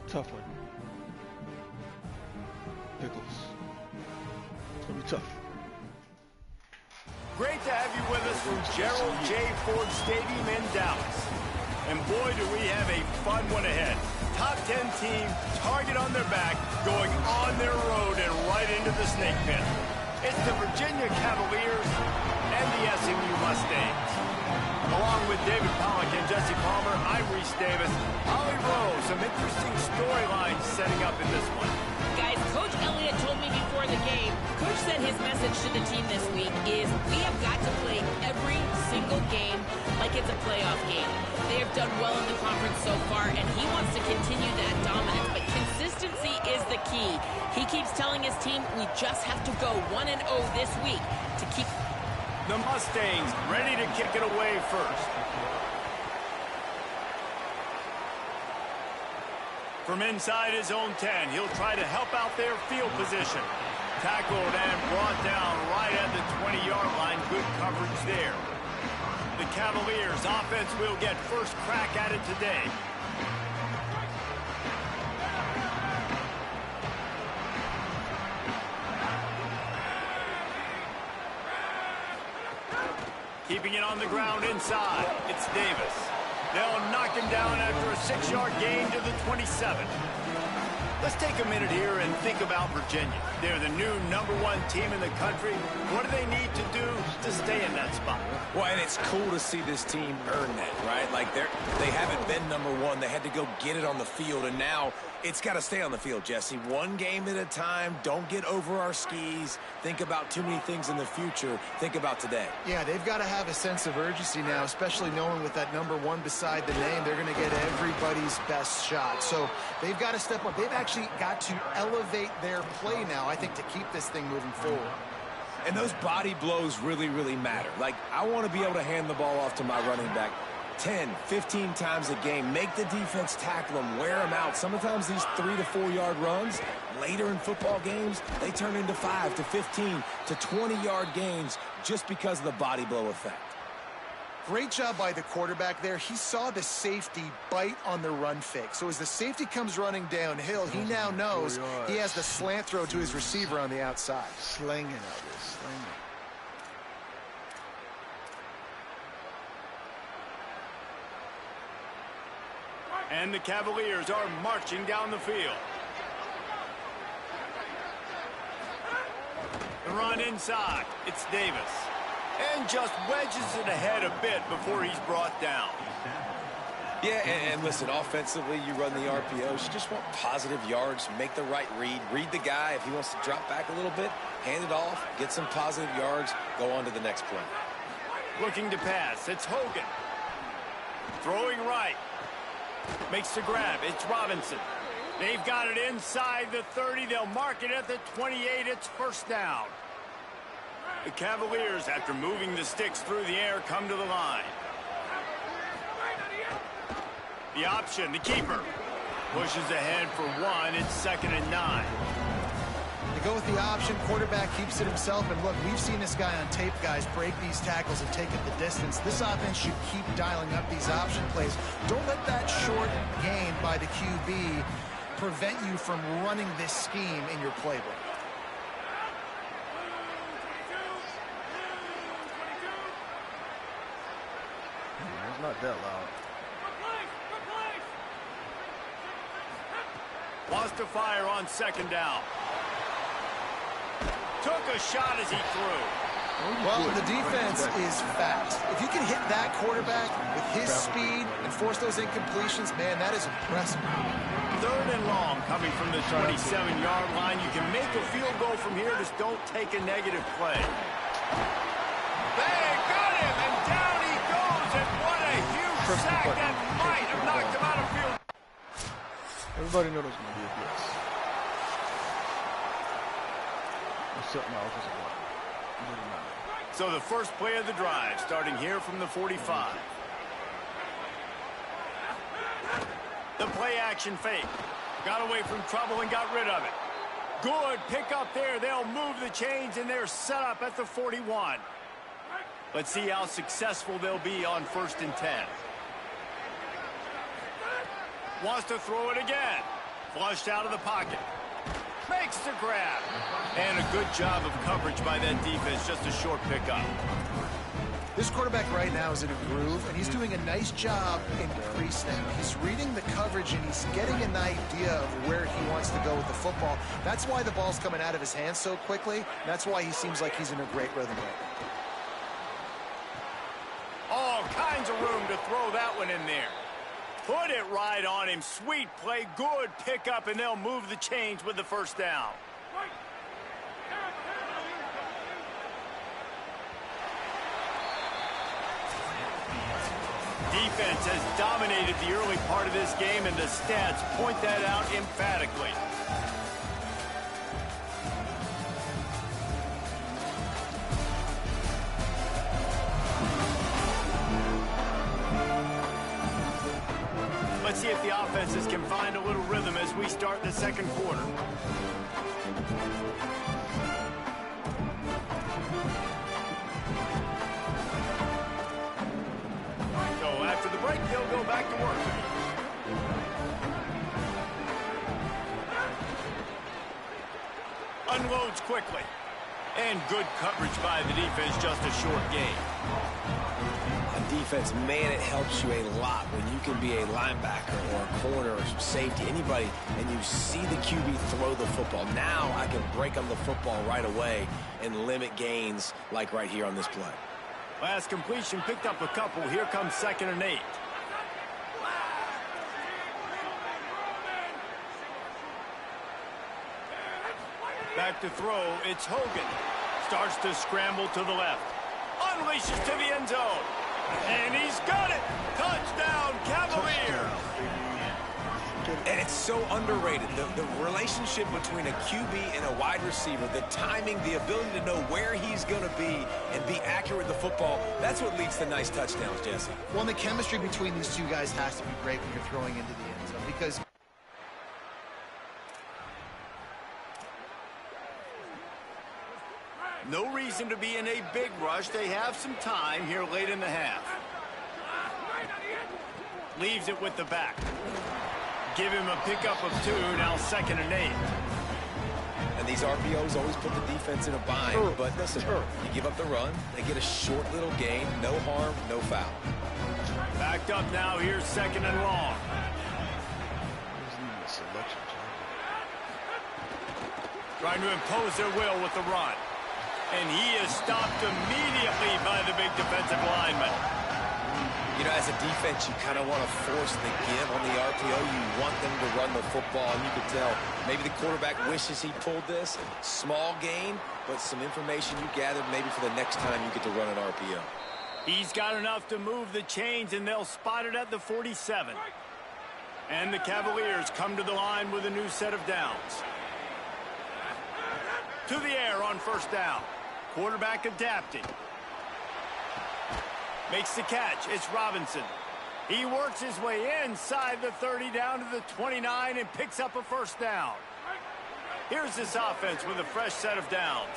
tough one. Pickles. It's gonna be tough. Great to have you with us from Gerald J. Ford Stadium in Dallas. And boy, do we have a fun one ahead. Top 10 team, target on their back, going on their road and right into the snake pit. It's the Virginia Cavaliers and the SMU Mustangs. Along with David Pollack and Jesse Palmer, I'm Reese Davis. Holly Rowe, some interesting storylines setting up in this one. Guys, Coach Elliott told me before the game, Coach said his message to the team this week is we have got to play every single game like it's a playoff game. They have done well in the conference so far, and he wants to continue that dominance, but consistency is the key. He keeps telling his team we just have to go 1-0 this week to keep the Mustangs ready to kick it away first. From inside his own 10, he'll try to help out their field position. Tackled and brought down right at the 20-yard line. Good coverage there. The Cavaliers offense will get first crack at it today. Keeping it on the ground inside. It's Davis. They'll knock him down after a 6-yard gain to the 27. Let's take a minute here and think about Virginia. They're the new #1 team in the country. What do they need to do to stay in that spot? Well, and it's cool to see this team earn that, right? Like they haven't been #1. They had to go get it on the field, and now it's got to stay on the field, Jesse. One game at a time. Don't get over our skis. Think about too many things in the future. Think about today. Yeah, they've got to have a sense of urgency now, especially knowing with that #1 beside the name, they're going to get everybody's best shot. So they've got to step up. They've actually got to elevate their play now, I think, to keep this thing moving forward. And those body blows really, really matter. Like, I want to be able to hand the ball off to my running back 10, 15 times a game. Make the defense tackle them, wear them out. Sometimes these 3 to 4 yard runs, later in football games, they turn into 5 to 15 to 20-yard gains just because of the body blow effect. Great job by the quarterback there. He saw the safety bite on the run fake. So as the safety comes running downhill, he now knows he has the slant throw to his receiver on the outside. Slinging out there, slinging. And the Cavaliers are marching down the field. The run inside. It's Davis. And just wedges it ahead a bit before he's brought down. Yeah, and listen, offensively, you run the RPOs. You just want positive yards, make the right read. Read the guy. If he wants to drop back a little bit, hand it off, get some positive yards, go on to the next play. Looking to pass. It's Hogan. Throwing right. Makes the grab. It's Robinson. They've got it inside the 30. They'll mark it at the 28. It's first down. The Cavaliers, after moving the sticks through the air, come to the line. The option, the keeper. Pushes ahead for 1. It's 2nd and 9. They go with the option. Quarterback keeps it himself. And look, we've seen this guy on tape, guys, break these tackles and take it the distance. This offense should keep dialing up these option plays. Don't let that short gain by the QB prevent you from running this scheme in your playbook. It's not that loud. Wants to fire on 2nd down. Took a shot as he threw. Well, the defense is fast. If you can hit that quarterback with his speed and force those incompletions, man, that is impressive. 3rd and long coming from the 27-yard line. You can make a field goal from here. Just don't take a negative play. They got him, and down he goes. And what a huge sack that might have knocked him out of field. Everybody knows there's going to be a blitz. Something else is what. So the first play of the drive, starting here from the 45. The play action fake. Got away from trouble and got rid of it. Good pick up there. They'll move the chains, and they're set up at the 41. Let's see how successful they'll be on 1st and 10. Wants to throw it again. Flushed out of the pocket. Makes the grab. And a good job of coverage by that defense. Just a short pickup. This quarterback right now is in a groove, and he's doing a nice job in pre-snap. He's reading the coverage, and he's getting an idea of where he wants to go with the football. That's why the ball's coming out of his hands so quickly. That's why he seems like he's in a great rhythm right now. All kinds of room to throw that one in there. Put it right on him. Sweet play, good pickup, and they'll move the chains with the first down. Defense has dominated the early part of this game, and the stats point that out emphatically. Let's see if the offenses can find a little rhythm as we start the second quarter. So after the break, they'll go back to work. Unloads quickly. And good coverage by the defense, just a short gain. Defense, man, it helps you a lot when you can be a linebacker or a corner or some safety, anybody, and you see the QB throw the football. Now I can break on the football right away and limit gains like right here on this play. Last completion picked up a couple. Here comes 2nd and 8. Back to throw, it's Hogan. Starts to scramble to the left. Unleashes to the end zone. And he's got it! Touchdown, Cavaliers! And it's so underrated. The relationship between a QB and a wide receiver, the timing, the ability to know where he's going to be and be accurate with the football, that's what leads to nice touchdowns, Jesse. Well, and the chemistry between these two guys has to be great when you're throwing into the end zone, because no reason to be in a big rush. They have some time here late in the half. Leaves it with the back. Give him a pickup of 2, now 2nd and 8. And these RPOs always put the defense in a bind, but listen, you give up the run, they get a short little gain, no harm, no foul. Backed up now, here's 2nd and long. Trying to impose their will with the run. And he is stopped immediately by the big defensive lineman. You know, as a defense, you kind of want to force the give on the RPO. You want them to run the football, and you can tell maybe the quarterback wishes he pulled this. Small gain, but some information you gathered maybe for the next time you get to run an RPO. He's got enough to move the chains, and they'll spot it at the 47. And the Cavaliers come to the line with a new set of downs. To the air on 1st down. Quarterback adapting. Makes the catch. It's Robinson. He works his way inside the 30 down to the 29 and picks up a 1st down. Here's this offense with a fresh set of downs.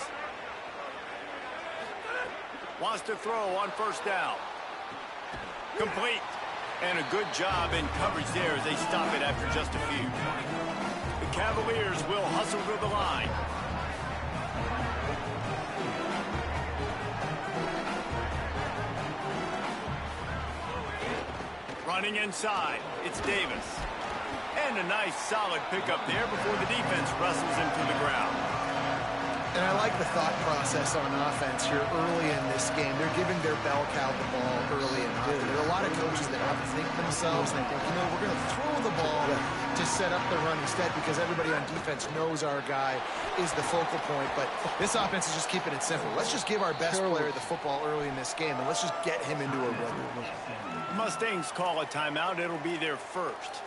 Wants to throw on 1st down. Complete. And a good job in coverage there as they stop it after just a few. The Cavaliers will hustle to the line. Running inside, it's Davis. And a nice solid pickup there before the defense wrestles him to the ground. And I like the thought process on offense here early in this game. They're giving their bell cow the ball early and often. There are a lot of coaches that outthink themselves. And they think, you know, we're going to throw the ball to set up the run instead because everybody on defense knows our guy is the focal point. But this offense is just keeping it simple. Let's just give our best player the football early in this game, and let's just get him into a rhythm. Mustangs call a timeout. It'll be their first.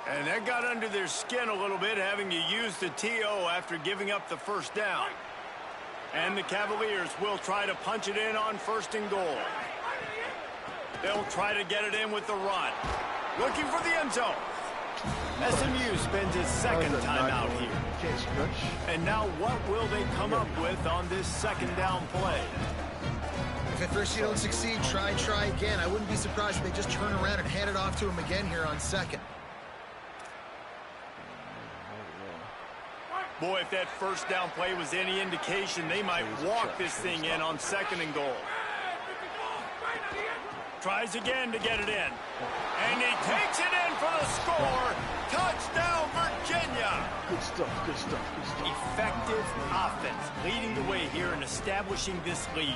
And that got under their skin a little bit, having to use the TO after giving up the 1st down. And the Cavaliers will try to punch it in on 1st and goal. They'll try to get it in with the run. Looking for the end zone. SMU spends his 2nd timeout here. And now what will they come up with on this 2nd down play? If at first you don't succeed, try again. I wouldn't be surprised if they just turn around and hand it off to him again here on 2nd. Boy, if that first down play was any indication, they might walk this thing in on 2nd and goal. Tries again to get it in. And he takes it in for the score. Touchdown, Virginia. Good stuff, good stuff, good stuff. Effective offense leading the way here and establishing this lead.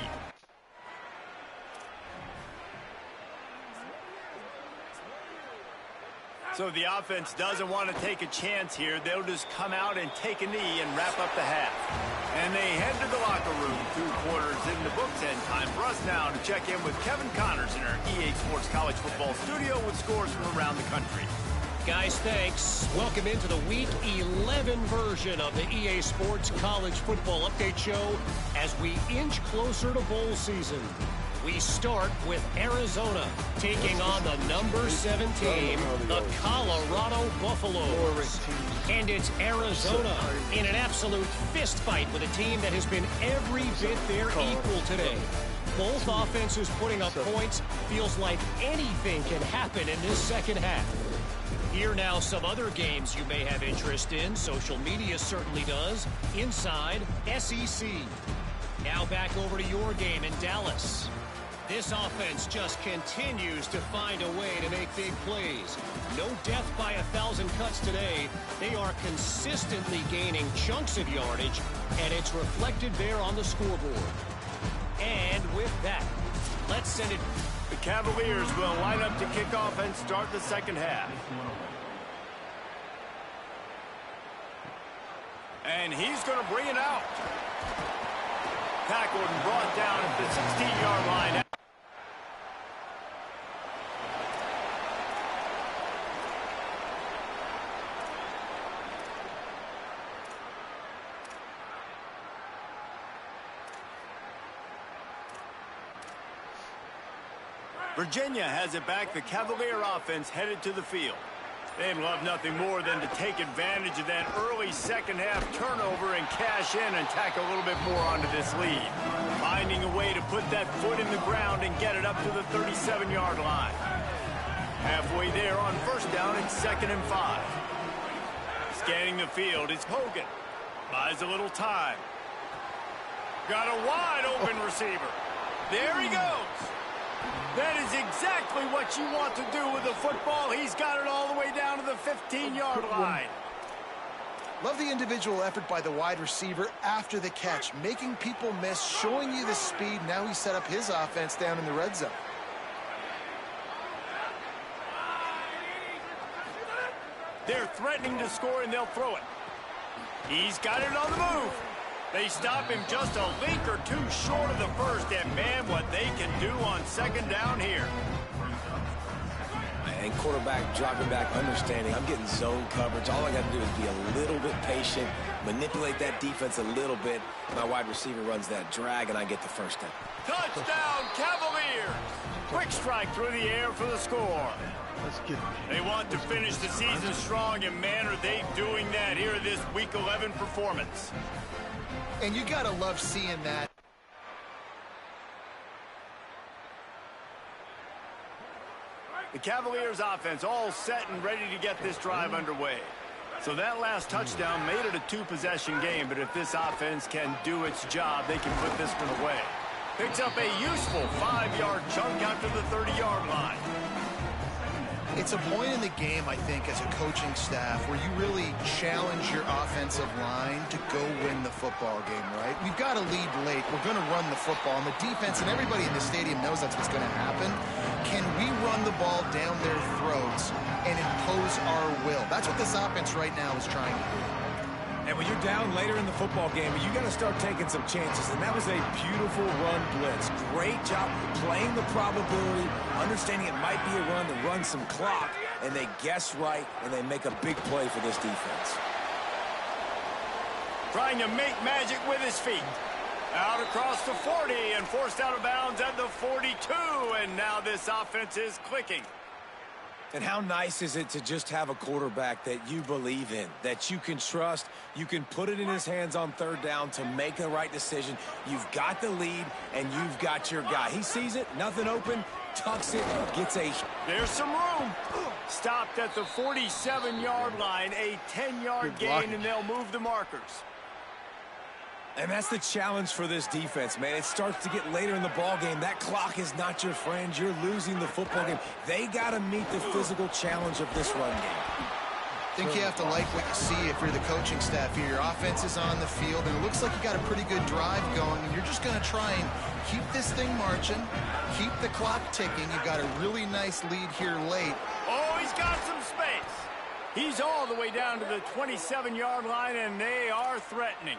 So the offense doesn't want to take a chance here. They'll just come out and take a knee and wrap up the half. And they head to the locker room. 2 quarters in the books, and time for us now to check in with Kevin Connors in our EA Sports College Football studio with scores from around the country. Guys, thanks. Welcome into the Week 11 version of the EA Sports College Football Update Show as we inch closer to bowl season. We start with Arizona taking on the number 7 team, the Colorado Buffaloes. And it's Arizona in an absolute fist fight with a team that has been every bit their equal today. Both offenses putting up points. Feels like anything can happen in this second half. Here now some other games you may have interest in. Social media certainly does. Inside SEC. Now back over to your game in Dallas. This offense just continues to find a way to make big plays. No death by 1,000 cuts today. They are consistently gaining chunks of yardage, and it's reflected there on the scoreboard. And with that, let's send it. The Cavaliers will line up to kick off and start the second half. And he's going to bring it out. Tackled and brought down at the 16-yard line. Virginia has it back. The Cavalier offense headed to the field. They'd love nothing more than to take advantage of that early second half turnover and cash in and tack a little bit more onto this lead. Finding a way to put that foot in the ground and get it up to the 37-yard line. Halfway there on first down, it's 2nd and 5. Scanning the field, it's Hogan. Buys a little time. Got a wide open receiver. There he goes. That is exactly what you want to do with the football. He's got it all the way down to the 15-yard line. Love the individual effort by the wide receiver after the catch, making people miss, showing you the speed. Now he set up his offense down in the red zone. They're threatening to score, and they'll throw it. He's got it on the move. They stop him just a link or two short of the first, and man, what they can do on second down here. And quarterback dropping back, understanding I'm getting zone coverage. All I got to do is be a little bit patient, manipulate that defense a little bit. My wide receiver runs that drag, and I get the first down. Touchdown, Cavaliers! Quick strike through the air for the score. Let's get it. They want to finish the season strong, and man, are they doing that here this Week 11 performance. And you got to love seeing that. The Cavaliers offense all set and ready to get this drive underway. So that last touchdown made it a 2-possession game, but if this offense can do its job, they can put this one away. Picks up a useful 5-yard chunk out to the 30-yard line. It's a point in the game, I think, as a coaching staff where you really challenge your offensive line to go win the football game, right? We've got to lead late. We're going to run the football. And the defense and everybody in the stadium knows that's what's going to happen. Can we run the ball down their throats and impose our will? That's what this offense right now is trying to do. And when you're down later in the football game, you got to start taking some chances. And that was a beautiful run blitz. Great job playing the probability, understanding it might be a run to run some clock. And they guess right, and they make a big play for this defense. Trying to make magic with his feet. Out across the 40 and forced out of bounds at the 42. And now this offense is clicking. And how nice is it to just have a quarterback that you believe in, that you can trust, you can put it in his hands on third down to make the right decision. You've got the lead, and you've got your guy. He sees it, nothing open, tucks it, gets a... There's some room. Stopped at the 47-yard line, a 10-yard gain, and they'll move the markers. And that's the challenge for this defense, man. It starts to get later in the ball game. That clock is not your friend. You're losing the football game. They got to meet the physical challenge of this run game. I think you have to like what you see if you're the coaching staff here. Your offense is on the field, and it looks like you got a pretty good drive going, and you're just going to try and keep this thing marching, keep the clock ticking. You've got a really nice lead here late. Oh, he's got some space. He's all the way down to the 27-yard line, and they are threatening.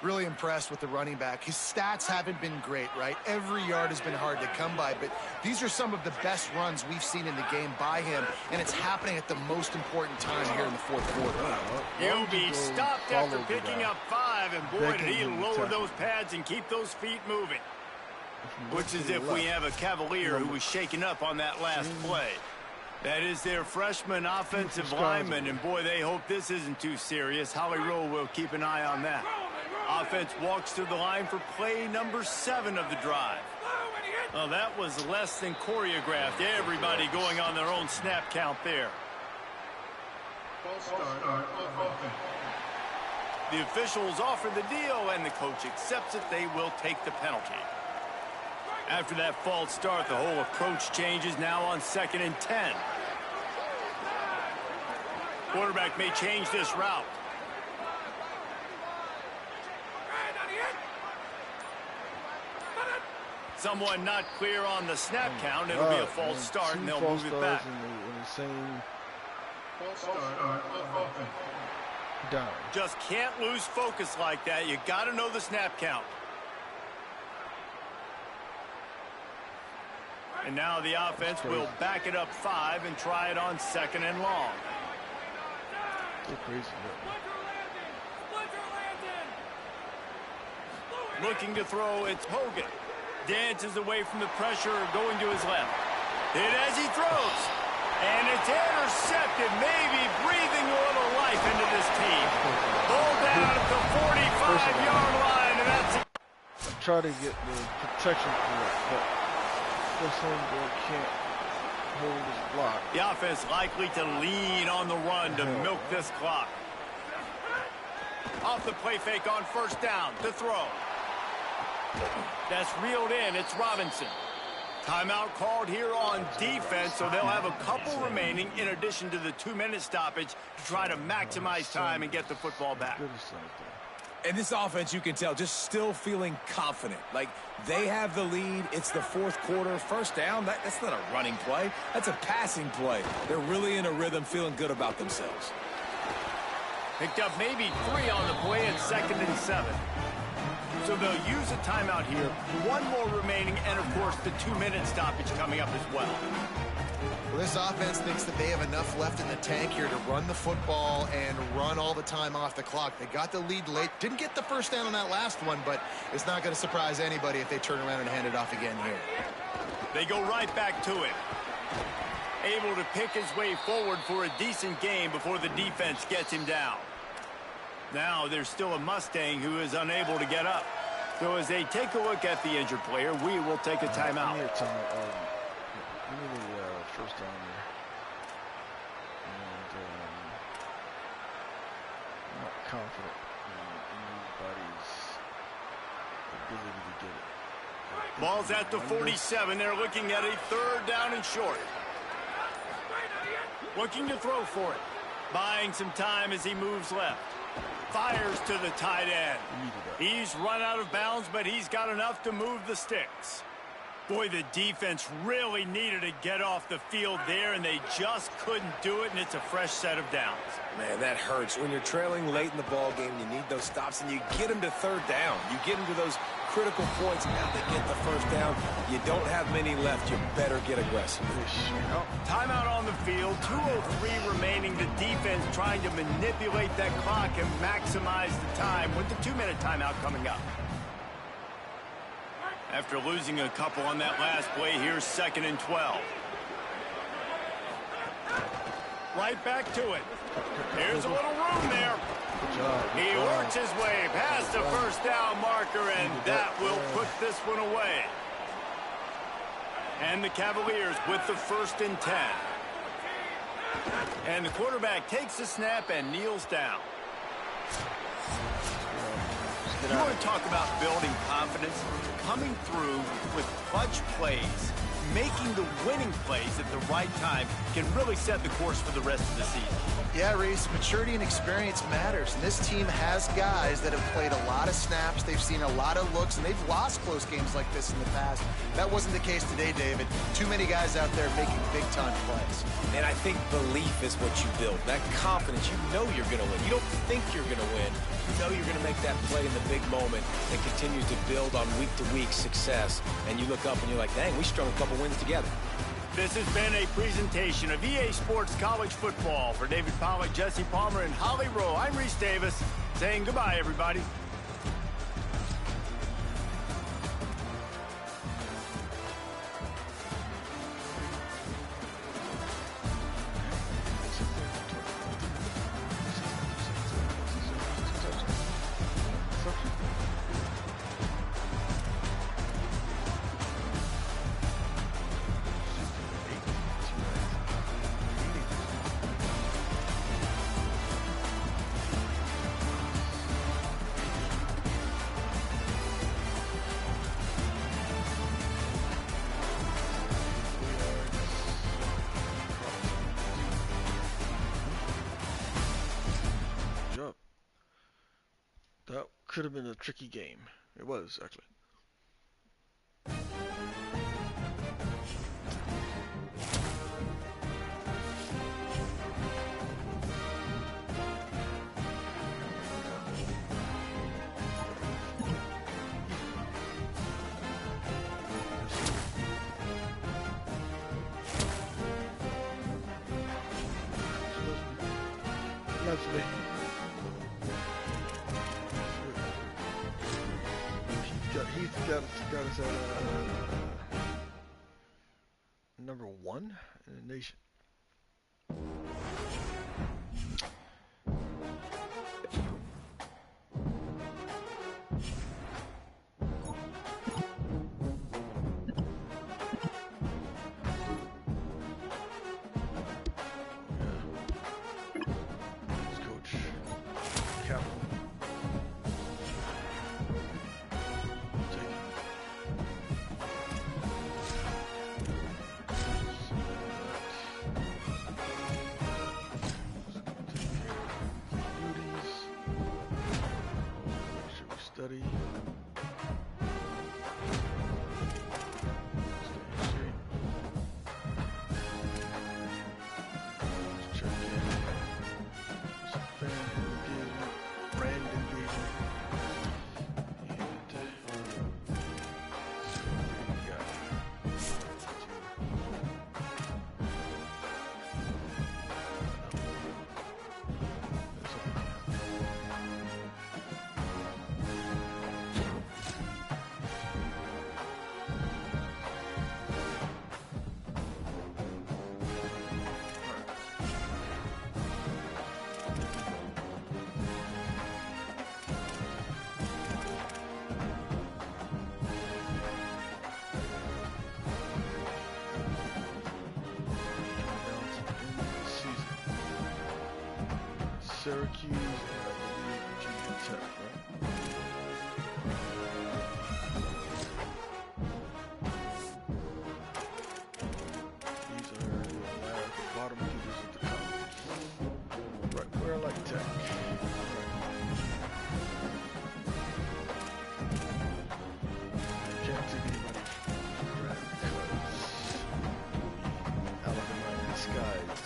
Really impressed with the running back. His stats haven't been great, right? Every yard has been hard to come by, but these are some of the best runs we've seen in the game by him, and it's happening at the most important time here in the fourth quarter. He'll be stopped after picking up 5, and boy, did he lower those pads and keep those feet moving. Looks as if we have a Cavalier who was shaken up on that last play. That is their freshman offensive lineman, and boy, they hope this isn't too serious. Holly Rowe will keep an eye on that. Offense walks to the line for play number 7 of the drive. Well, that was less than choreographed. Everybody going on their own snap count there. The officials offer the deal, and the coach accepts it. They will take the penalty. After that false start, the whole approach changes now on 2nd and 10. Quarterback may change this route. Someone not clear on the snap count. It'll be a false start, and they'll move it back. Just can't lose focus like that. You got to know the snap count. And now the offense will back it up 5 and try it on 2nd and long. Looking to throw, it's Hogan. Dances away from the pressure, going to his left. Hit as he throws. And it's intercepted, maybe breathing a little life into this team. Ball down at the 45-yard line, and that's it. Try to get the protection correct, but this homeboy can't hold his block. The offense likely to lean on the run to milk this clock. Off the play fake on 1st down to throw. That's reeled in. It's Robinson. Timeout called here on defense, so they'll have a couple remaining in addition to the 2-minute stoppage to try to maximize time and get the football back. And this offense, you can tell, just still feeling confident. Like, they have the lead. It's the 4th quarter. 1st down, that's not a running play. That's a passing play. They're really in a rhythm, feeling good about themselves. Picked up maybe 3 on the play at 2nd and 7. So they'll use a timeout here. 1 more remaining, and, of course, the 2-minute stoppage coming up as well. Well, this offense thinks that they have enough left in the tank here to run the football and run all the time off the clock. They got the lead late. Didn't get the 1st down on that last one, but it's not going to surprise anybody if they turn around and hand it off again here. They go right back to it. Able to pick his way forward for a decent game before the defense gets him down. Now there's still a Mustang who is unable to get up. So as they take a look at the injured player, we will take a timeout. We need the 1st down there. And I'm not confident in anybody's ability to get it. Ball's at the 47. They're looking at a 3rd down and short. Looking to throw for it. Buying some time as he moves left. Fires to the tight end. He's run out of bounds, but he's got enough to move the sticks. Boy, the defense really needed to get off the field there, and they just couldn't do it, and it's a fresh set of downs. Man, that hurts. When you're trailing late in the ball game, you need those stops, and you get them to 3rd down. You get them to those critical points. Now they get the 1st down. You don't have many left. You better get aggressive. Timeout on the field. 2:03 remaining. The defense trying to manipulate that clock and maximize the time with the 2-minute timeout coming up. After losing a couple on that last play, here's 2nd and 12. Right back to it. There's a little room there. He works his way past the 1st down marker, and that will put this one away. And the Cavaliers with the 1st and 10. And the quarterback takes the snap and kneels down. You want to talk about building confidence? Coming through with clutch plays, making the winning plays at the right time can really set the course for the rest of the season. Yeah, Reese, maturity and experience matters. And this team has guys that have played a lot of snaps. They've seen a lot of looks, and they've lost close games like this in the past. That wasn't the case today, David. Too many guys out there making big-time plays. And I think belief is what you build. That confidence, you know you're going to win. You don't think you're going to win. You know you're going to make that play in the big moment and continue to build on week-to-week success. And you look up and you're like, dang, we strung a couple wins together. This has been a presentation of EA Sports College Football. For David Pollack, Jesse Palmer, and Holly Rowe, I'm Reese Davis, saying goodbye, everybody. That could have been a tricky game. It was, actually. Lovely. Heath got us at number 1 in the nation. Study. Check in. Some fan engagement, brand engagement, and so we got Syracuse and Virginia Tech, right? These are the bottom feeders of the conference. Right where I like Tech. Can't take anybody for that because Alabama in the skies.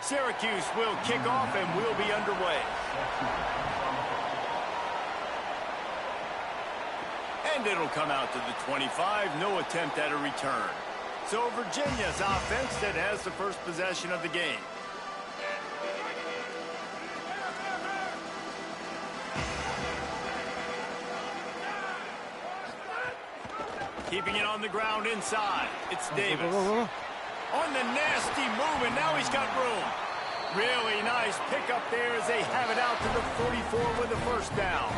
Syracuse will kick off and we'll be underway. And it'll come out to the 25. No attempt at a return. So Virginia's offense that has the first possession of the game. Keeping it on the ground inside. It's Davis. On the nasty move, and now he's got room. Really nice pickup there as they have it out to the 44 with the first down.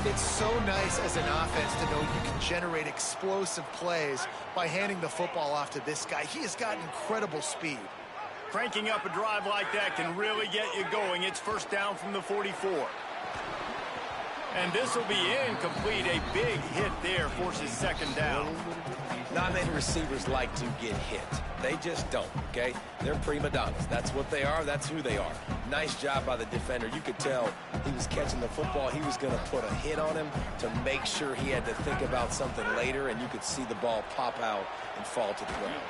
It's so nice as an offense to know you can generate explosive plays by handing the football off to this guy. He has got incredible speed. Cranking up a drive like that can really get you going. It's first down from the 44. And this will be incomplete. A big hit there forces second down. Not many receivers like to get hit. They just don't, okay? They're prima donnas. That's what they are. That's who they are. Nice job by the defender. You could tell he was catching the football. He was going to put a hit on him to make sure he had to think about something later, and you could see the ball pop out and fall to the ground.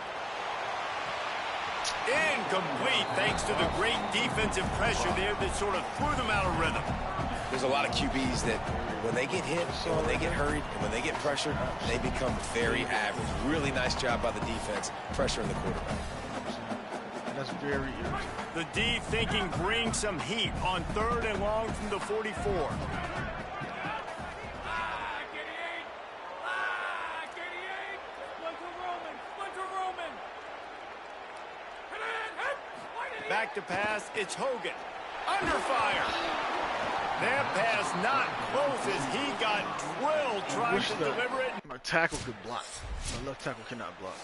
Incomplete thanks to the great defensive pressure there that sort of threw them out of rhythm. There's a lot of QBs that when they get hit, and when they get hurried, and when they get pressured, they become very average. Really nice job by the defense, pressuring the quarterback. That's very irritating. The D thinking bring some heat on 3rd and long from the 44. Back to pass, it's Hogan. Under fire. That pass not close as he got drilled trying to deliver it. My tackle could block. My left tackle cannot block.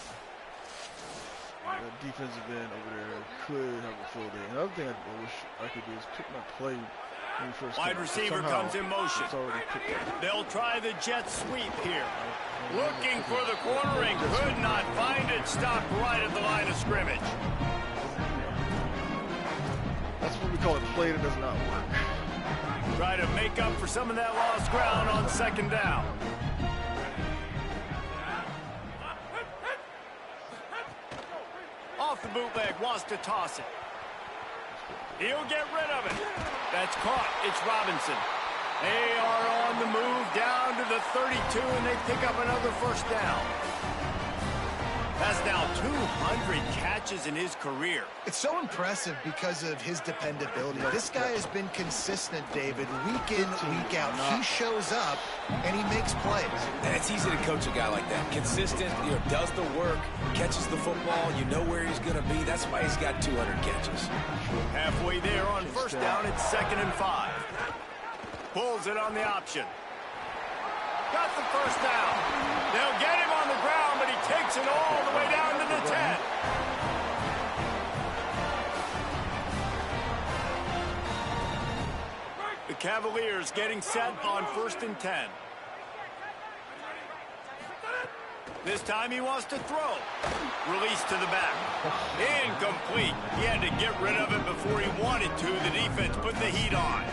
The defensive end over there could have a field day. Another thing I wish I could do is pick my play when you first Wide receiver comes in motion. They'll try the jet sweep here. Looking for the corner and could not find it. Stopped right at the line of scrimmage. That's what we call a play that does not work. Try to make up for some of that lost ground on second down. Off the bootleg, wants to toss it. He'll get rid of it. That's caught. It's Robinson. They are on the move down to the 32, and they pick up another first down. That's now 200 catches in his career. It's so impressive because of his dependability. This guy has been consistent, David, week in, week out. He shows up, and he makes plays. And it's easy to coach a guy like that. Consistent, does the work, catches the football, you know where he's going to be. That's why he's got 200 catches. Halfway there on first down, it's 2nd and 5. Pulls it on the option. Got the first down. They'll get him on the ground, but he takes it all the way down to the 10. The Cavaliers getting set on 1st and 10. This time he wants to throw. Release to the back. Incomplete. He had to get rid of it before he wanted to. The defense put the heat on.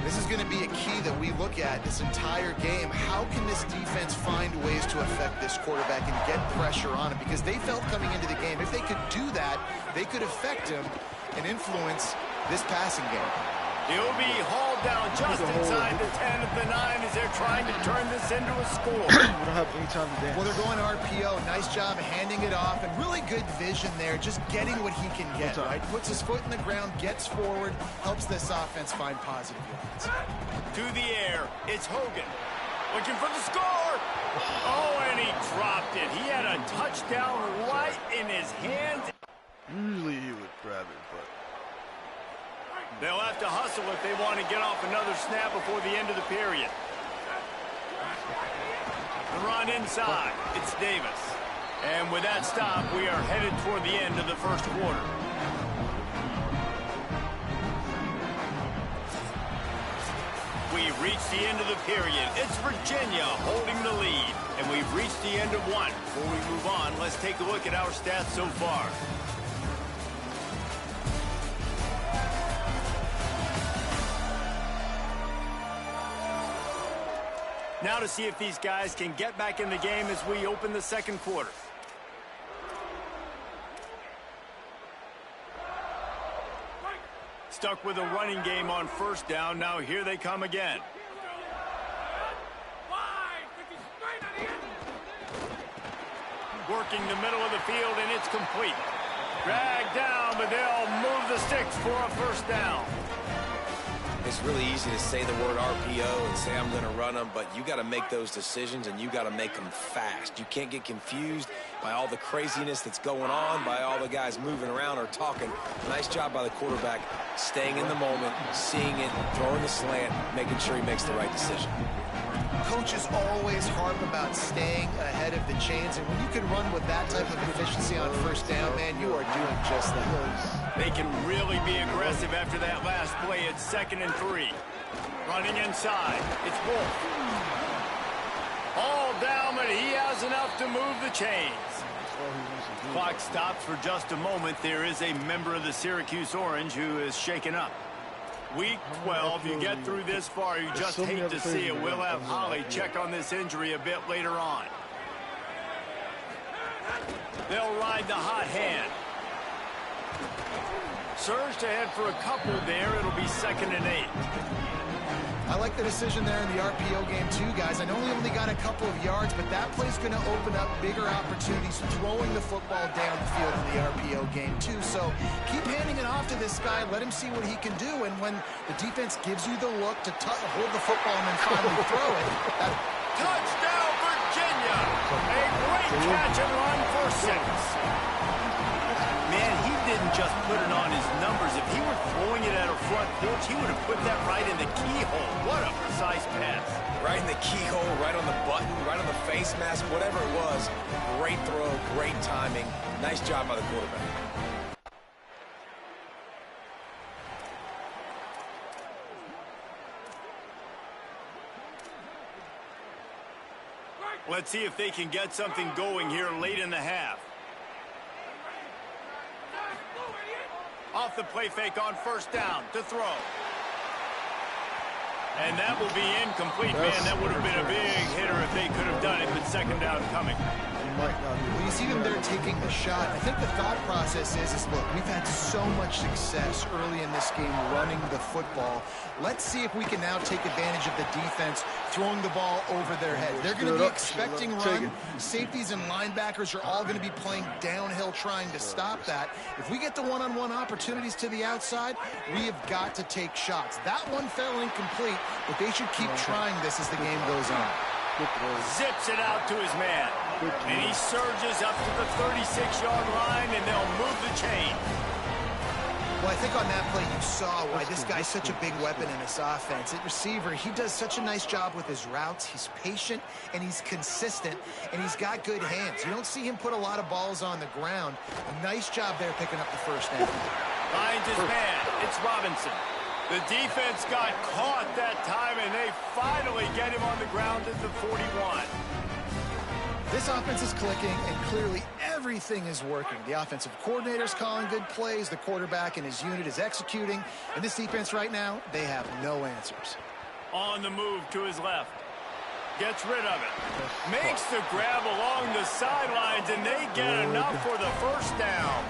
This is going to be a key that we look at this entire game. How can this defense find ways to affect this quarterback and get pressure on him? Because they felt coming into the game, if they could do that, they could affect him and influence this passing game. He'll be hauled down just inside the 10 of the 9 as they're trying to turn this into a score. We don't have any time to dance. Well, they're going RPO. Nice job handing it off, and really good vision there, just getting what he can get, right? Puts his foot in the ground, gets forward, helps this offense find positive yards. To the air, it's Hogan. Looking for the score. Oh, and he dropped it. He had a touchdown right in his hands. Usually he would grab it, but they'll have to hustle if they want to get off another snap before the end of the period. The run inside. It's Davis. And with that stop, we are headed toward the end of the first quarter. We've reached the end of the period. It's Virginia holding the lead. And we've reached the end of one. Before we move on, let's take a look at our stats so far. Now to see if these guys can get back in the game as we open the second quarter. stuck with a running game on first down. Now here they come again. Working the middle of the field, and it's complete. Dragged down, but they'll move the sticks for a first down. It's really easy to say the word RPO and say I'm going to run them, but you got to make those decisions, and you got to make them fast. You can't get confused by all the craziness that's going on, by all the guys moving around or talking. Nice job by the quarterback, staying in the moment, seeing it, throwing the slant, making sure he makes the right decision. Coaches always harp about staying ahead of the chains, and when you can run with that type of efficiency on first down, man, you are doing just that. They can really be aggressive after that last play. It's 2nd and 3. Running inside. It's Wolf. All down, but he has enough to move the chains. Clock stops for just a moment. There is a member of the Syracuse Orange who is shaken up. Week 12, you get through this far, you just hate to see it. We'll have Holly check on this injury a bit later on. They'll ride the hot hand. Surged ahead for a couple there. It'll be 2nd and 8. I like the decision there in the RPO game too, guys. I know he only got a couple of yards, but that play's going to open up bigger opportunities throwing the football down the field in the RPO game too. So keep handing it off to this guy. Let him see what he can do. And when the defense gives you the look to hold the football and then finally throw it. Touchdown, Virginia! A great catch and run for 6. Man, he didn't just put it on his numbers. If he were throwing it at a front porch, he would have put that right in the keyhole. What a precise pass. Right in the keyhole, right on the button, right on the face mask, whatever it was. Great throw, great timing. Nice job by the quarterback. Let's see if they can get something going here late in the half. Off the play fake on first down to throw. And that will be incomplete, man. That would have been a big hitter if they could have done it, but 2nd down coming. When you see them there taking the shot, I think the thought process is look, we've had so much success early in this game running the football. Let's see if we can now take advantage of the defense throwing the ball over their head. They're going to be expecting run. Safeties and linebackers are all going to be playing downhill trying to stop that. If we get the one-on-one opportunities to the outside, we have got to take shots. That one fell incomplete, but they should keep trying this as the game goes on. Zips it out to his man. And he surges up to the 36-yard line, and they'll move the chain. Well, I think on that play you saw why this guy's such a big weapon in this offense. At receiver, he does such a nice job with his routes. He's patient, and he's consistent, and he's got good hands. You don't see him put a lot of balls on the ground. A nice job there picking up the first down. Finds his man. It's Robinson. The defense got caught that time, and they finally get him on the ground at the 41. This offense is clicking, and clearly everything is working. The offensive coordinator's calling good plays. The quarterback and his unit is executing. And this defense right now, they have no answers. On the move to his left. Gets rid of it. Makes the grab along the sidelines, and they get enough for the first down.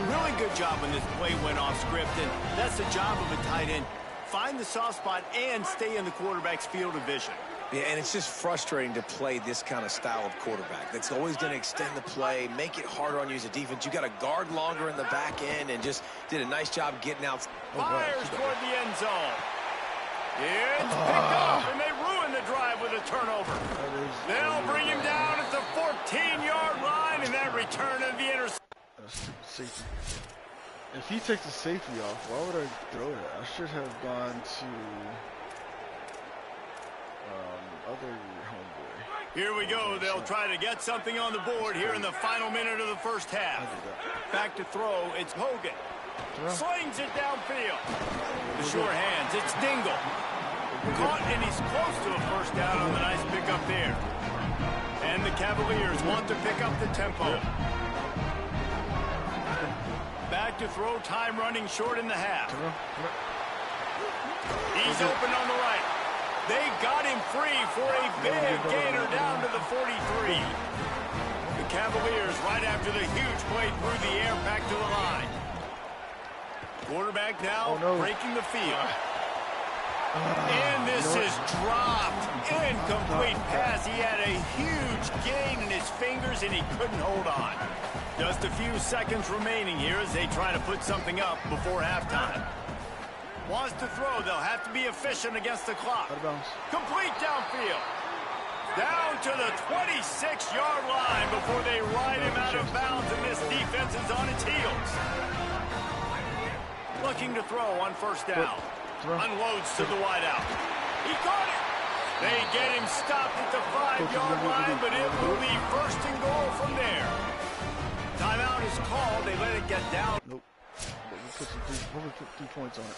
Really good job when this play went off script, and that's the job of a tight end. Find the soft spot and stay in the quarterback's field of vision. Yeah, and it's just frustrating to play this kind of style of quarterback. That's always going to extend the play, make it harder on you as a defense. You got to guard longer in the back end, and just did a nice job getting out. Fires toward the end zone. It's picked off, and they ruin the drive with a turnover. They'll bring him down at the 14-yard line, and that return of the interception. Safety. If he takes the safety off, why would I throw it? I should have gone to other homeboy. Here we go. They'll try to get something on the board here in the final minute of the first half. Back to throw. It's Hogan. Slings it downfield. The short hands. It's Dingle. Caught, and he's close to a first down on the nice pickup there. And the Cavaliers want to pick up the tempo. Back to throw. Time running short in the half. He's open on the right. They got him free for a big gainer down to the 43. The Cavaliers, right after the huge play through the air, back to the line. Quarterback now breaking the field. And this is dropped. Incomplete pass. He had a huge gain in his fingers, and he couldn't hold on. Just a few seconds remaining here as they try to put something up before halftime. Wants to throw. They'll have to be efficient against the clock. Complete downfield. Down to the 26-yard line before they ride him out of bounds, and this defense is on its heels. Looking to throw on first down. Unloads to the wideout. He caught it. They get him stopped at the 5-yard line, but it will be first and goal from there. Timeout is called. They let it get down. Nope. But we put 3 points on it.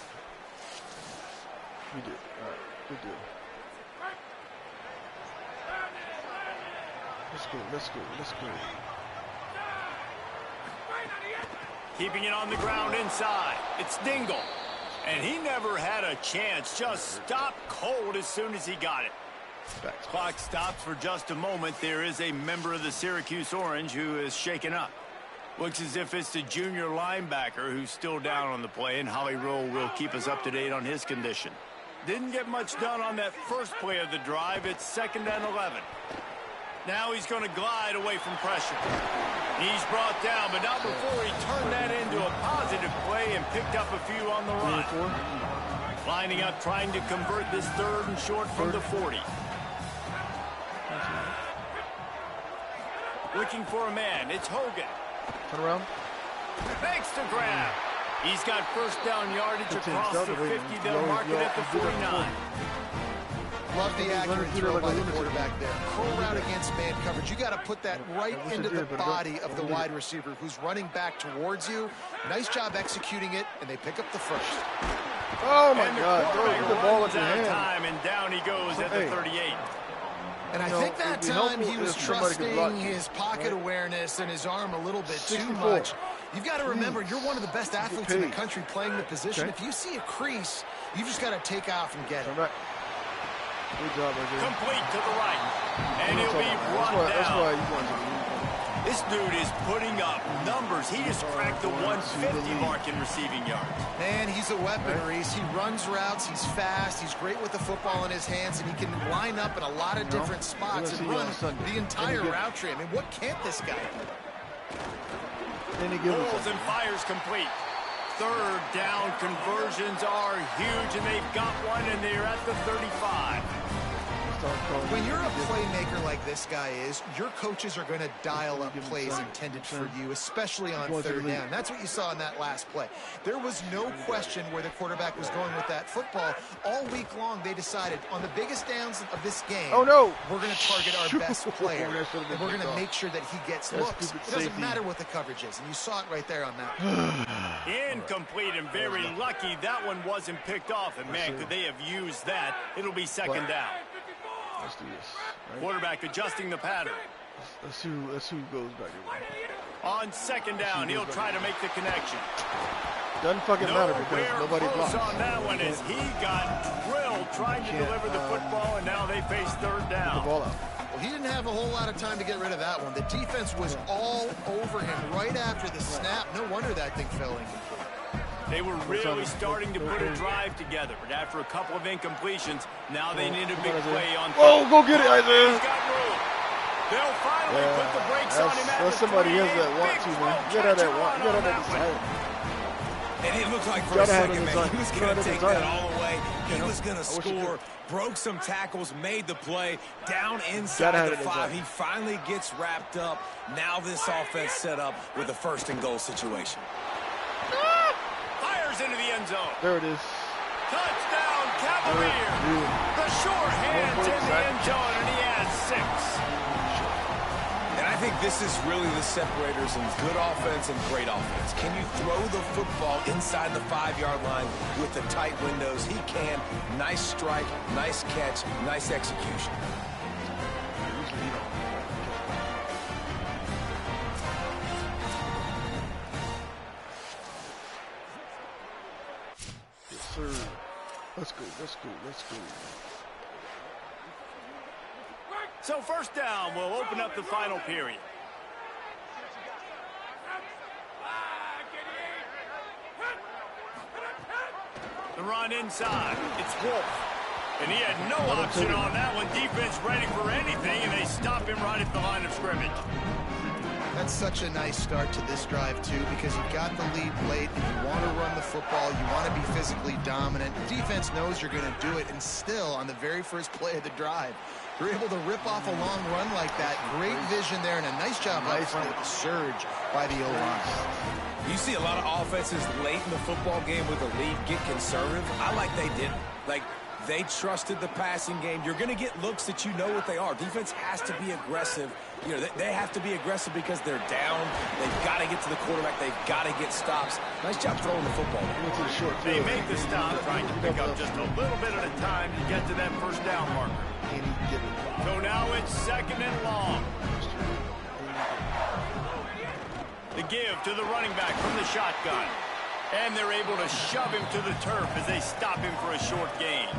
We did. All right. Good deal. Let's go. Keeping it on the ground inside. It's Dingle. And he never had a chance. Just stopped cold as soon as he got it. Clock stops for just a moment. There is a member of the Syracuse Orange who is shaken up. Looks as if it's the junior linebacker who's still down on the play, and Holly Rowe will keep us up to date on his condition. Didn't get much done on that first play of the drive. It's 2nd and 11. Now he's going to glide away from pressure. He's brought down, but not before he turned that into a positive play and picked up a few on the run. Lining up, trying to convert this 3rd and short from the 40. Looking for a man. It's Hogan. Turn around. Thanks to grab. He's got first down yardage across the 50. They'll mark it at the 49. Love the accurate throw by the quarterback there. Curl route against man coverage. You got to put that right into the body of the wide receiver who's running back towards you. Nice job executing it, and they pick up the first. Oh my God! Throw the ball at your hand. Time, and down he goes at the 38. And I think that time he was trusting his pocket awareness and his arm a little bit too much. You've got to remember, you're one of the best athletes in the country playing the position. If you see a crease, you just got to take off and get it. Good job, right there. Complete to the right. And he'll be brought down. That's why you want to. This dude is putting up numbers. He just cracked the 150 mark in receiving yards. Man, he's a weapon, Reese. He runs routes. He's fast. He's great with the football in his hands, and he can line up in a lot of different spots and run the entire route tree. I mean, what can't this guy do? Rolls and fires complete. 3rd down conversions are huge, and they've got one, and they're at the 35. When you're a playmaker like this guy is, your coaches are going to dial up plays intended for you, especially on 3rd down. That's what you saw in that last play. There was no question where the quarterback was going with that football. All week long, they decided on the biggest downs of this game, we're going to target our best player, and we're going to make sure that he gets looks. It doesn't matter what the coverage is, and you saw it right there on that play. Incomplete, and very lucky that one wasn't picked off. And man, could they have used that? It'll be 2nd down. Let's do this. Right? Quarterback adjusting the pattern. Let's see who goes back here. On 2nd down, he'll try to make the connection. Doesn't fucking matter because nobody blocks. On that one as he got drilled trying to deliver the football, and now they face 3rd down. The ball out. Well, he didn't have a whole lot of time to get rid of that one. The defense was all over him right after the snap. No wonder that thing fell incomplete. They were really starting to put a drive together, but after a couple of incompletions, now they need a big play on. Oh, go get it, Isaiah! He's got room. They'll finally put the brakes on him. That's somebody else that want to, man. You gotta have that want. You gotta have that desire. And it looked like for a second, man, he was going to take that all away. He was going to score, broke some tackles, made the play, down inside the 5. He finally gets wrapped up. Now this offense set up with a 1st and goal situation. Fires into the end zone. There it is. Touchdown, Cavaliers. The sure hands in the end zone, and he has 6. And I think this is really the separators in good offense and great offense. Can you throw the football inside the 5-yard line with the tight windows? He can. Nice strike, nice catch, nice execution. Yes, sir. Let's go. So 1st down will open up the final period. run inside. It's Wolf. And he had no option on that one. Defense ready for anything, and they stop him right at the line of scrimmage. That's such a nice start to this drive, too, because you got the lead late, and you want to run the football. You want to be physically dominant. The defense knows you're going to do it, and still, on the very first play of the drive, you're able to rip off a long run like that. Great vision there, and a nice job up front with the surge by the O-line. You see a lot of offenses late in the football game with a lead get conservative. I like they didn't. Like, they trusted the passing game. You're going to get looks that you know what they are. Defense has to be aggressive. You know, they have to be aggressive because they're down. They've got to get to the quarterback. They've got to get stops. Nice job throwing the football. They make the stop, trying to pick up just a little bit at a time to get to that first down marker. So now it's 2nd and long. The give to the running back from the shotgun. And they're able to shove him to the turf as they stop him for a short gain.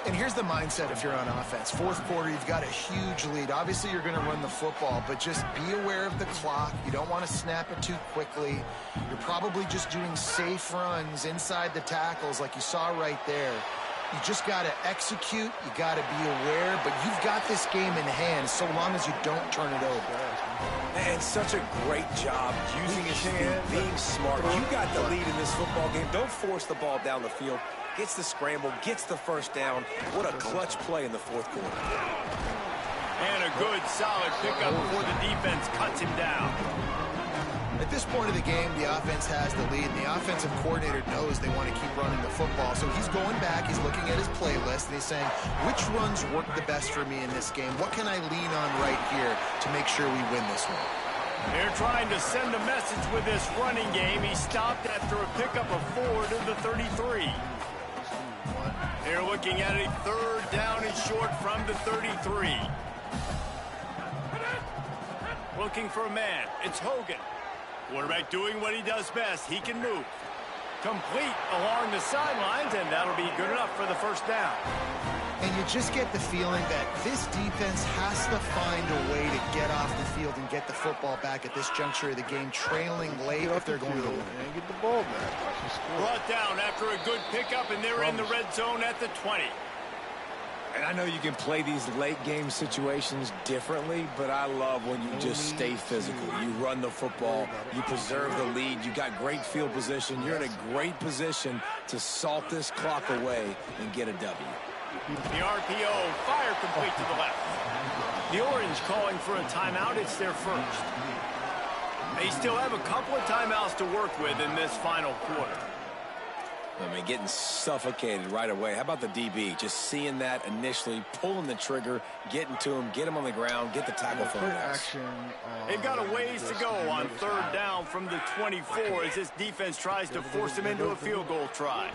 And here's the mindset if you're on offense. Fourth quarter, you've got a huge lead. Obviously, you're going to run the football, but just be aware of the clock. You don't want to snap it too quickly. You're probably just doing safe runs inside the tackles like you saw right there. You just got to execute. You got to be aware, but you've got this game in hand so long as you don't turn it over. And such a great job using his feet, being smart. You got the lead in this football game. Don't force the ball down the field. Gets the scramble, gets the first down. What a clutch play in the fourth quarter. And a good, solid pickup before the defense cuts him down. At this point of the game, the offense has the lead, and the offensive coordinator knows they want to keep running the football. So he's going back, he's looking at his playlist, and he's saying, which runs work the best for me in this game? What can I lean on right here to make sure we win this one? They're trying to send a message with this running game. He stopped after a pickup of 4 to the 33. They're looking at a 3rd down and short from the 33. Looking for a man. It's Hogan. Quarterback doing what he does best. He can move. Complete along the sidelines, and that'll be good enough for the first down. And you just get the feeling that this defense has to find a way to get off the field and get the football back at this juncture of the game, trailing late if they're going to win. And get the ball back. Brought down after a good pickup, and they're in the red zone at the 20. And I know you can play these late game situations differently, but I love when you just stay physical. You run the football, you preserve the lead, you got great field position. You're in a great position to salt this clock away and get a W. The RPO, fire complete to the left. The Orange calling for a timeout. It's their first. They still have a couple of timeouts to work with in this final quarter. I mean, getting suffocated right away. How about the DB? Just seeing that initially, pulling the trigger, getting to him, get him on the ground, get the tackle for him. They've got a ways to go on 3rd down from the 24 as this defense tries to force him into a field goal try.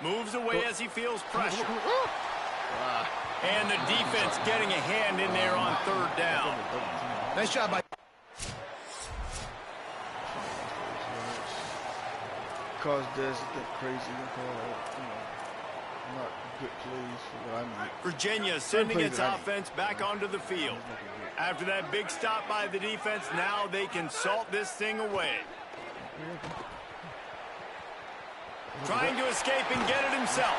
Moves away as he feels pressure. And the defense getting a hand in there on 3rd down. Nice job by... Cause this crazy, not good plays for what I need. Virginia sending its offense back onto the field. After that big stop by the defense, now they can salt this thing away. Trying to escape and get it himself.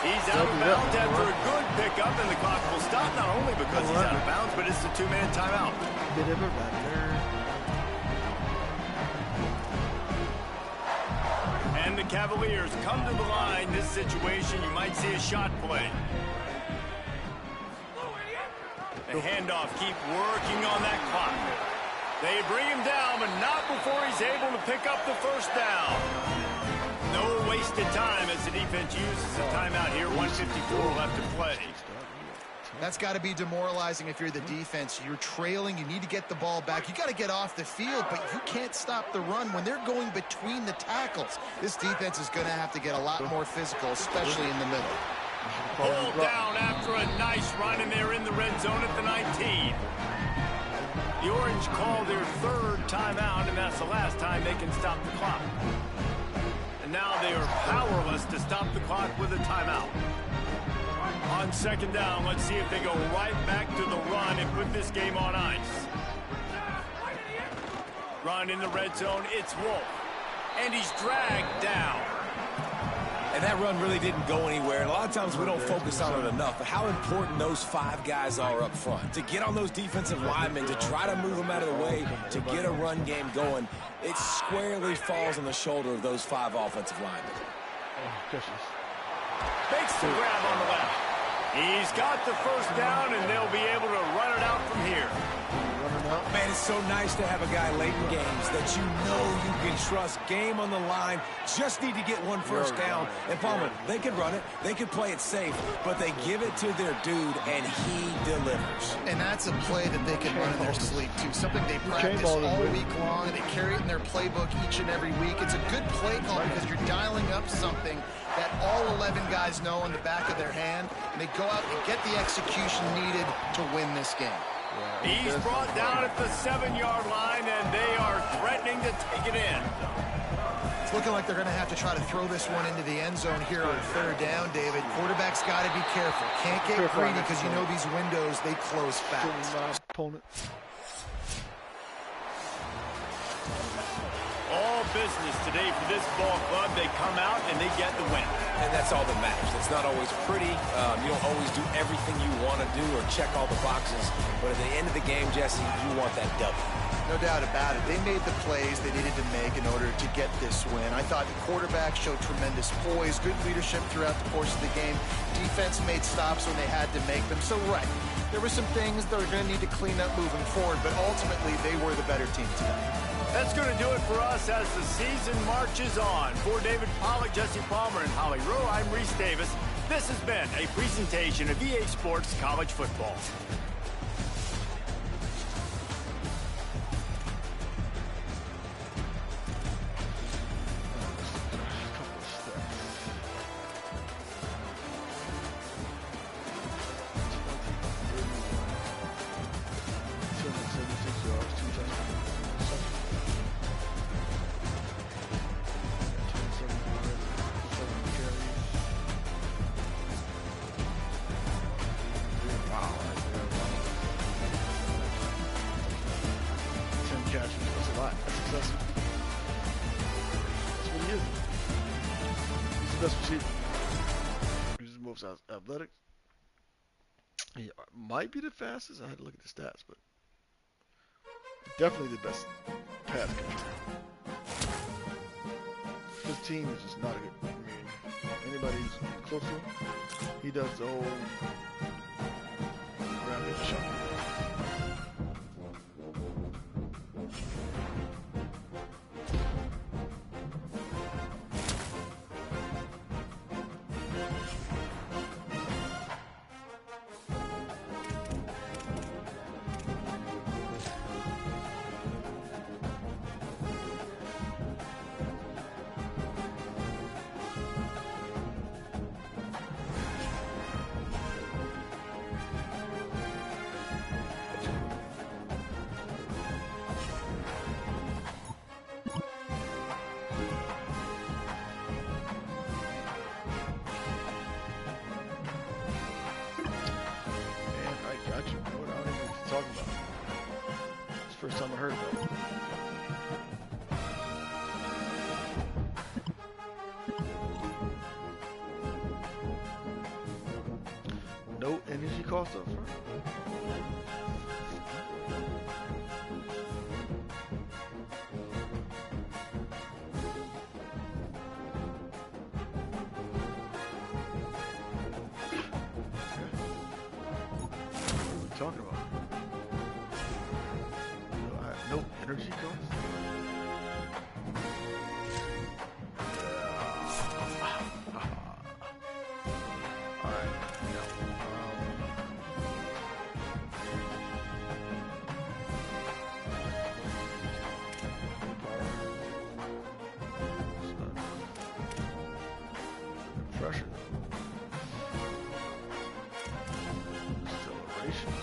He's out of bounds after a good pickup, and the clock will stop not only because he's out of bounds, but it's a 2-man timeout. Bit of a runner. And the Cavaliers come to the line. This situation, you might see a shot play. The handoff, keep working on that clock. They bring him down, but not before he's able to pick up the first down. No wasted time as the defense uses a timeout here. 1:54 left to play. That's got to be demoralizing if you're the defense. You're trailing. You need to get the ball back. You got to get off the field, but you can't stop the run when they're going between the tackles. This defense is going to have to get a lot more physical, especially in the middle. Pulled down after a nice run, and they're in the red zone at the 19. The Orange call their 3rd timeout, and that's the last time they can stop the clock. And now they are powerless to stop the clock with a timeout. On 2nd down, let's see if they go right back to the run and put this game on ice. Run in the red zone, it's Wolf. And he's dragged down. And that run really didn't go anywhere. And a lot of times we don't focus on it enough, but how important those 5 guys are up front. To get on those defensive linemen, to try to move them out of the way, to get a run game going, it squarely falls on the shoulder of those 5 offensive linemen. Fakes the grab on the left. He's got the first down, and they'll be able to run it out from here. Man, it's so nice to have a guy late in games that you know you can trust. Game on the line. Just need to get one first down. And Palmer, they could run it. They could play it safe. But they give it to their dude, and he delivers. And that's a play that they can run in their sleep, too. Something they practice all week long, and they carry it in their playbook each and every week. It's a good play call because you're dialing up something that all 11 guys know in the back of their hand, and they go out and get the execution needed to win this game. He's brought down at the 7-yard line, and they are threatening to take it in. It's looking like they're going to have to try to throw this one into the end zone here on 3rd down, David. Quarterback's got to be careful. Can't get greedy because you know these windows, they close fast. All business today for this ball club. They come out and they get the win. And that's all that matters. It's not always pretty. You don't always do everything you want to do or check all the boxes. But at the end of the game, Jesse, you want that W. No doubt about it. They made the plays they needed to make in order to get this win. I thought the quarterback showed tremendous poise, good leadership throughout the course of the game. Defense made stops when they had to make them. So, right, there were some things that are going to need to clean up moving forward, but ultimately they were the better team today. That's going to do it for us as the season marches on. For David Pollack, Jesse Palmer, and Holly Rowe, I'm Reese Davis. This has been a presentation of EA Sports College Football. Athletic. He might be the fastest. I had to look at the stats, but definitely the best pass catcher. 15 is just not a good. I mean, anybody who's close to him, he does the whole rapid shot. First time I heard about it. No energy cost up front. What are we talking about? No energy cost? Alright, pressure. Acceleration.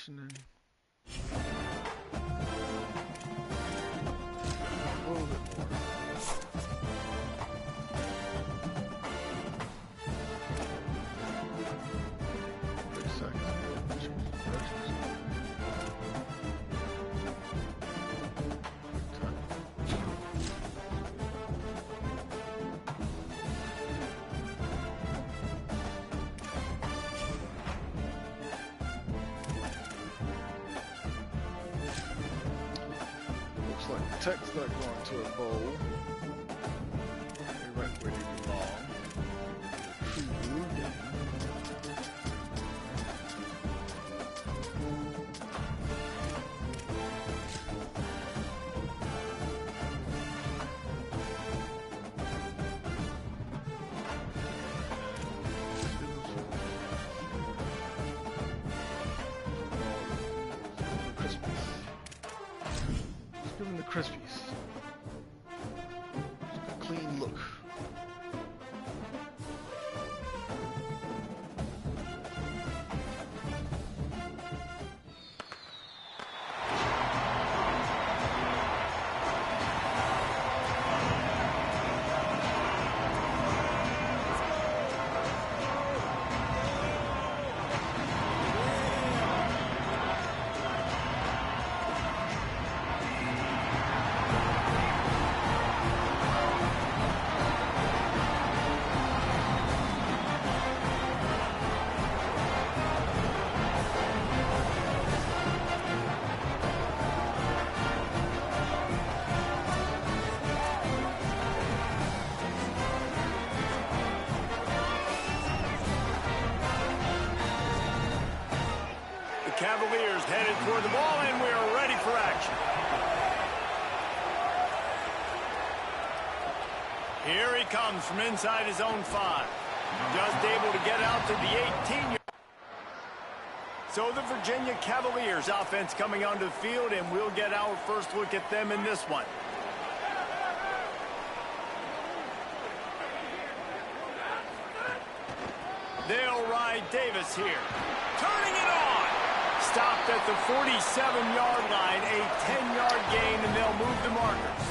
conditioning. A little bit more. 30 seconds. Looks like Tech's not going to a bowl. They're right where they belong. The true blue game. Give him the Crispies. Just a clean look. Cavaliers headed toward the ball, and we are ready for action. Here he comes from inside his own 5. Just able to get out to the 18. So the Virginia Cavaliers offense coming onto the field, and we'll get our first look at them in this one. They'll ride Davis here. Turning it on. Stopped at the 47-yard line, a 10-yard gain, and they'll move the markers.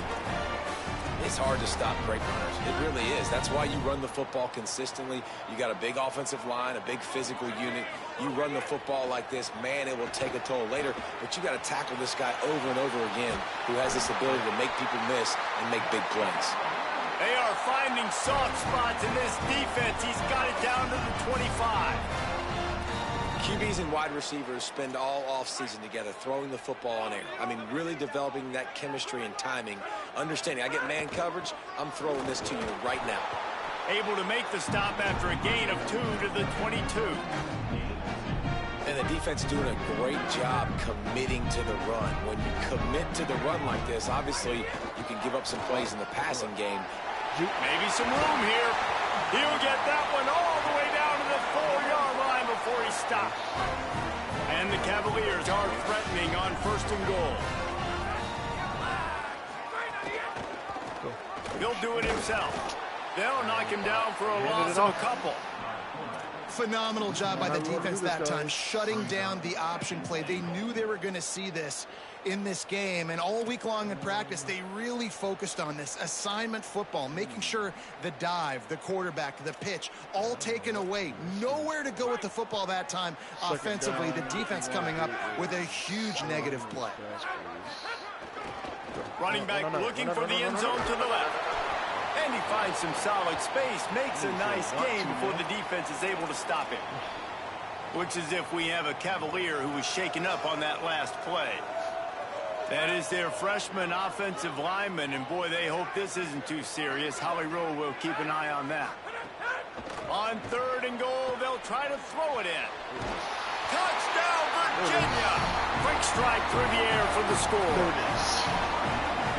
It's hard to stop great runners. It really is. That's why you run the football consistently. You got a big offensive line, a big physical unit. You run the football like this, man, it will take a toll later. But you got to tackle this guy over and over again who has this ability to make people miss and make big plays. They are finding soft spots in this defense. He's got it down to the 25. QBs and wide receivers spend all offseason together throwing the football on air. I mean, really developing that chemistry and timing. Understanding, I get man coverage, I'm throwing this to you right now. Able to make the stop after a gain of 2 to the 22. And the defense doing a great job committing to the run. When you commit to the run like this, obviously you can give up some plays in the passing game. Maybe some room here. He'll get that one all the way down to the 4-yard line before he stops. And the Cavaliers are threatening on 1st and goal. He'll do it himself. They'll knock him down for a loss of a couple. Phenomenal job by the defense that time, shutting down the option play. They knew they were going to see this in this game, and all week long in practice, they really focused on this assignment football, making sure the dive, the quarterback, the pitch, all taken away. Nowhere to go with the football that time offensively. The defense coming up with a huge negative play. Running back looking for the end zone to the left. And he finds some solid space, makes a nice gain before the defense is able to stop him. Looks as if we have a Cavalier who was shaken up on that last play. That is their freshman offensive lineman, and boy, they hope this isn't too serious. Holly Rowe will keep an eye on that. On 3rd and goal, they'll try to throw it in. Touchdown, Virginia! Quick strike through the air for the score. There it is.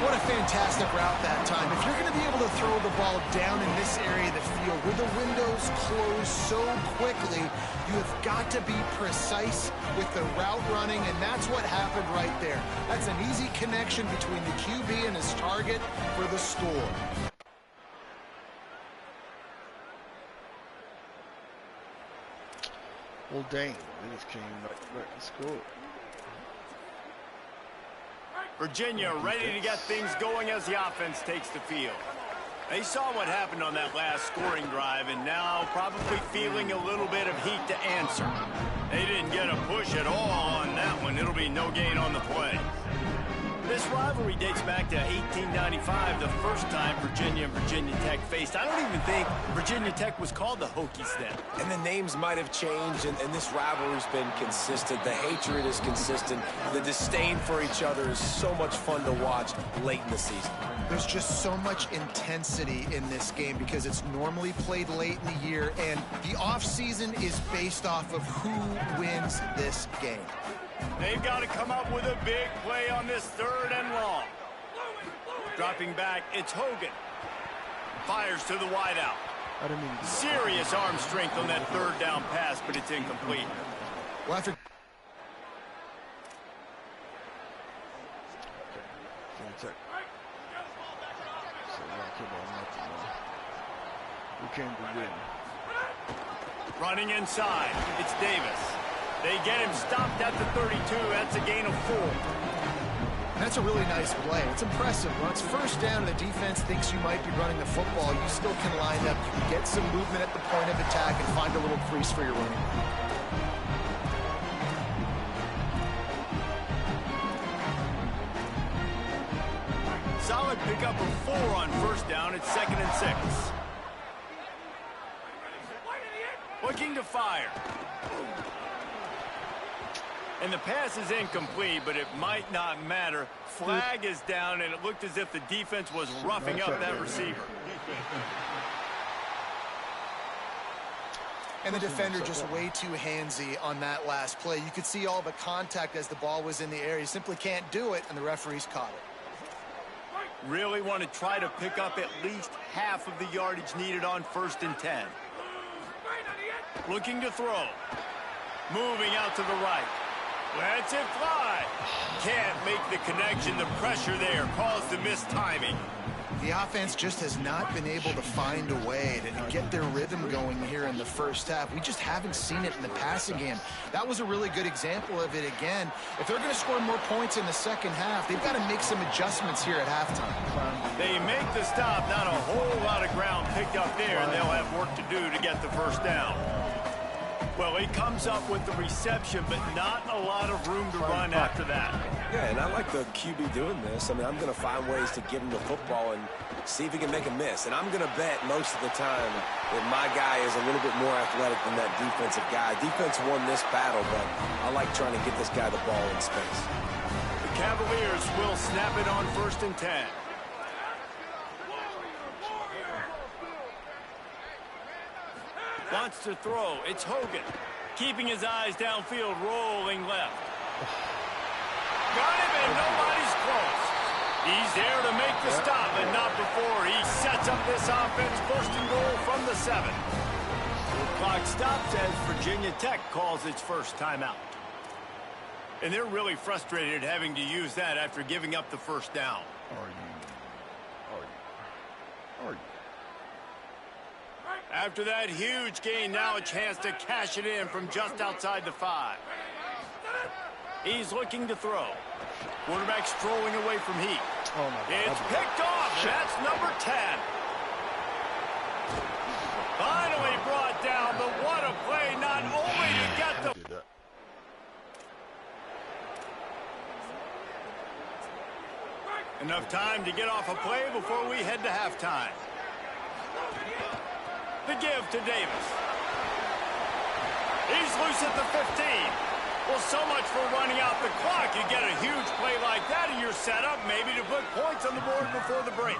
What a fantastic route that time. If you're going to be able to throw the ball down in this area of the field where the windows close so quickly, you have got to be precise with the route running, and that's what happened right there. That's an easy connection between the QB and his target for the score. Well, dang, they just came back and scored. Virginia ready to get things going as the offense takes the field. They saw what happened on that last scoring drive and now probably feeling a little bit of heat to answer. They didn't get a push at all on that one. It'll be no gain on the play. This rivalry dates back to 1895, the first time Virginia and Virginia Tech faced. I don't even think Virginia Tech was called the Hokies then. And the names might have changed, and this rivalry's been consistent. The hatred is consistent. The disdain for each other is so much fun to watch late in the season. There's just so much intensity in this game because it's normally played late in the year, and the offseason is based off of who wins this game. They've got to come up with a big play on this 3rd and long. Dropping back, it's Hogan. Fires to the wideout. Serious arm strength on that 3rd down pass, but it's incomplete. Well, after We came to win. Running inside, it's Davis. They get him stopped at the 32. That's a gain of 4. That's a really nice play. It's impressive. When it's 1st down and the defense thinks you might be running the football, you still can line up. You can get some movement at the point of attack and find a little crease for your running. Solid pickup of 4 on 1st down. It's 2nd and 6. Looking to fire. And the pass is incomplete, but it might not matter. Flag is down, and it looked as if the defense was roughing up that receiver. And the defender just way too handsy on that last play. You could see all the contact as the ball was in the air. He simply can't do it, and the referees caught it. Really want to try to pick up at least half of the yardage needed on 1st and 10. Looking to throw. Moving out to the right. Lets it fly. Can't make the connection. The pressure there caused the missed timing. The offense just has not been able to find a way to get their rhythm going here in the 1st half. We just haven't seen it in the passing game. That was a really good example of it again. If they're going to score more points in the 2nd half, they've got to make some adjustments here at halftime. They make the stop. Not a whole lot of ground picked up there, and they'll have work to do to get the 1st down. Well, he comes up with the reception, but not a lot of room to run after that. Yeah, and I like the QB doing this. I mean, I'm going to find ways to give him the football and see if he can make a miss. And I'm going to bet most of the time that my guy is a little bit more athletic than that defensive guy. Defense won this battle, but I like trying to get this guy the ball in space. The Cavaliers will snap it on 1st and 10. Wants to throw. It's Hogan. Keeping his eyes downfield, rolling left. Got him, and nobody's close. He's there to make the stop, but not before he sets up this offense. 1st and goal from the 7. The clock stops as Virginia Tech calls its 1st timeout. And they're really frustrated having to use that after giving up the 1st down. After that huge gain, now a chance to cash it in from just outside the 5. He's looking to throw. Quarterback strolling away from Heath. Oh my God. It's picked off. That's number 10. Finally brought down, but what a play, not only to get the... Enough time to get off a play before we head to halftime. The give to Davis. He's loose at the 15. Well, so much for running out the clock. You get a huge play like that and you're set up maybe to put points on the board before the break.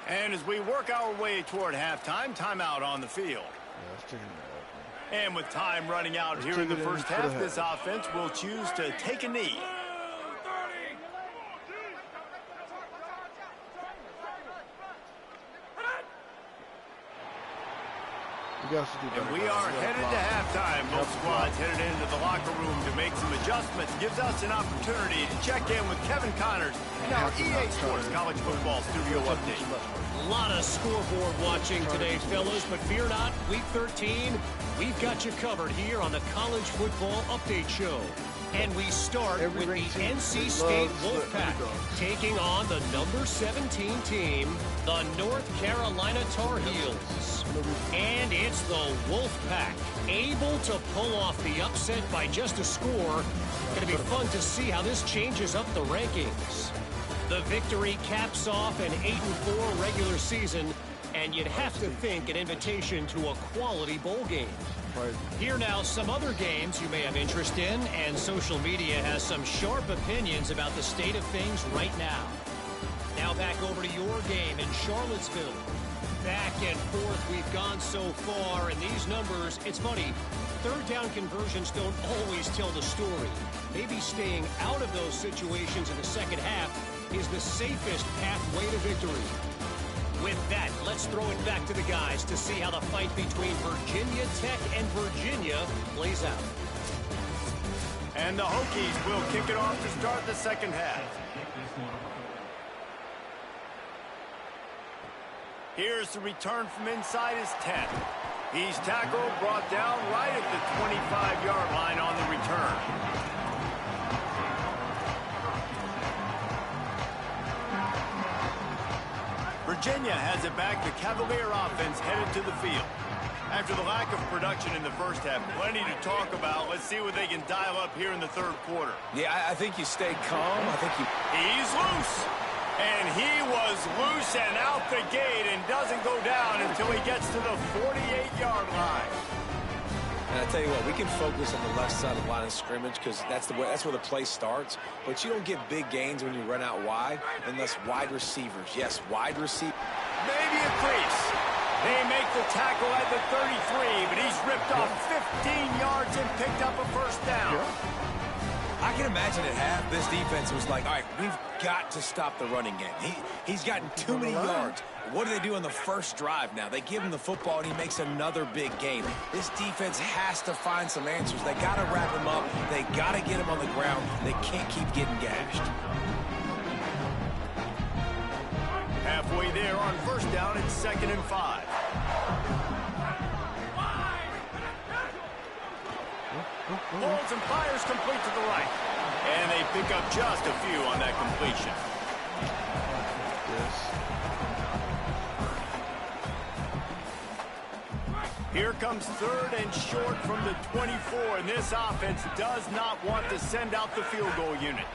And as we work our way toward halftime, timeout on the field. And with time running out here in the 1st half, this offense will choose to take a knee. We got to do better. And we are headed to halftime. Both squads headed into the locker room to make some adjustments. Gives us an opportunity to check in with Kevin Connors in our EA Sports College Football Studio Update. A lot of scoreboard watching today, fellas, but fear not, Week 13, we've got you covered here on the College Football Update Show. And we start with the NC State Wolfpack taking on the number 17 team, the North Carolina Tar Heels. And it's the Wolfpack able to pull off the upset by just a score. Going to be fun to see how this changes up the rankings. The victory caps off an 8-4 regular season, and you'd have to think an invitation to a quality bowl game. Here now, some other games you may have interest in, and social media has some sharp opinions about the state of things right now. Now back over to your game in Charlottesville. Back and forth we've gone so far, and these numbers, it's funny, third down conversions don't always tell the story. Maybe staying out of those situations in the second half is the safest pathway to victory. With that, let's throw it back to the guys to see how the fight between Virginia Tech and Virginia plays out. And the Hokies will kick it off to start the second half. Here's the return from inside his 10. He's tackled, brought down right at the 25-yard line on the return. Virginia has it back. The Cavalier offense headed to the field. After the lack of production in the first half, plenty to talk about. Let's see what they can dial up here in the third quarter. Yeah, I think you stay calm. I think He's loose. And he was loose and out the gate and doesn't go down until he gets to the 48-yard line. And I tell you what, we can focus on the left side of the line of scrimmage because that's where the play starts. But you don't get big gains when you run out wide unless wide receivers. Yes, wide receiver. Maybe a crease. They make the tackle at the 33, but he's ripped off 15 yards and picked up a first down. I can imagine at half, this defense was like, all right, we've got to stop the running game. He's gotten too many yards. What do they do on the first drive now? They give him the football, and he makes another big gain. This defense has to find some answers. They got to wrap him up. They got to get him on the ground. They can't keep getting gashed. Halfway there on first down, it's 2nd and 5. Pulls and fires complete to the right. And they pick up just a few on that completion. Here comes 3rd and short from the 24, and this offense does not want to send out the field goal unit.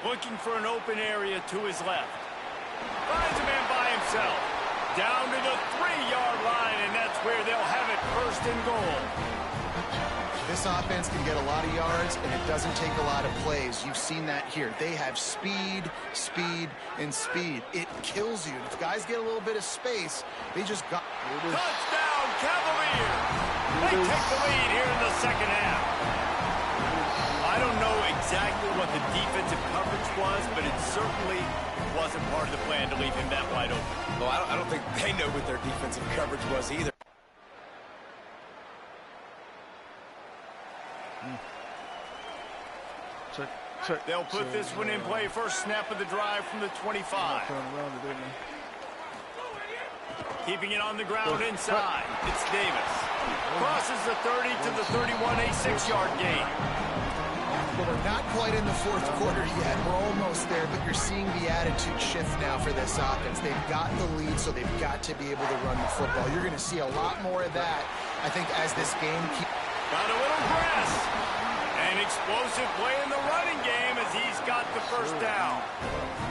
Looking for an open area to his left. Finds a man by himself. Down to the 3-yard line, and that's where they'll have it 1st and goal. This offense can get a lot of yards, and it doesn't take a lot of plays. You've seen that here. They have speed, speed, and speed. It kills you. If guys get a little bit of space, they just got... Touchdown, Cavaliers! They take the lead here in the second half. I don't know exactly what the defensive coverage was, but it certainly wasn't part of the plan to leave him that wide open. Well, I don't think they know what their defensive coverage was either. They'll put this one in play. First snap of the drive from the 25. Keeping it on the ground inside. It's Davis. Crosses the 30 to the 31, a 6-yard gain. Well, we're not quite in the fourth quarter yet. We're almost there, but you're seeing the attitude shift now for this offense. They've got the lead, so they've got to be able to run the football. You're going to see a lot more of that, I think, as this game keeps... Got a little press. An explosive play in the running game as he's got the first down.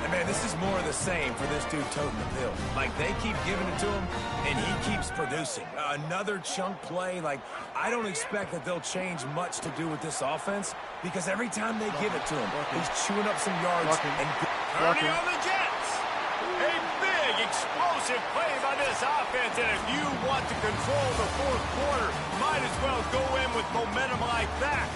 And man, this is more of the same for this dude toting the pill. Like, they keep giving it to him, and he keeps producing. Another chunk play. Like, I don't expect that they'll change much to do with this offense because every time they give it to him, he's chewing up some yards. And Turning on the Jets. A big, explosive play by this offense, and if you want to control the fourth quarter, might as well go in with momentum like that.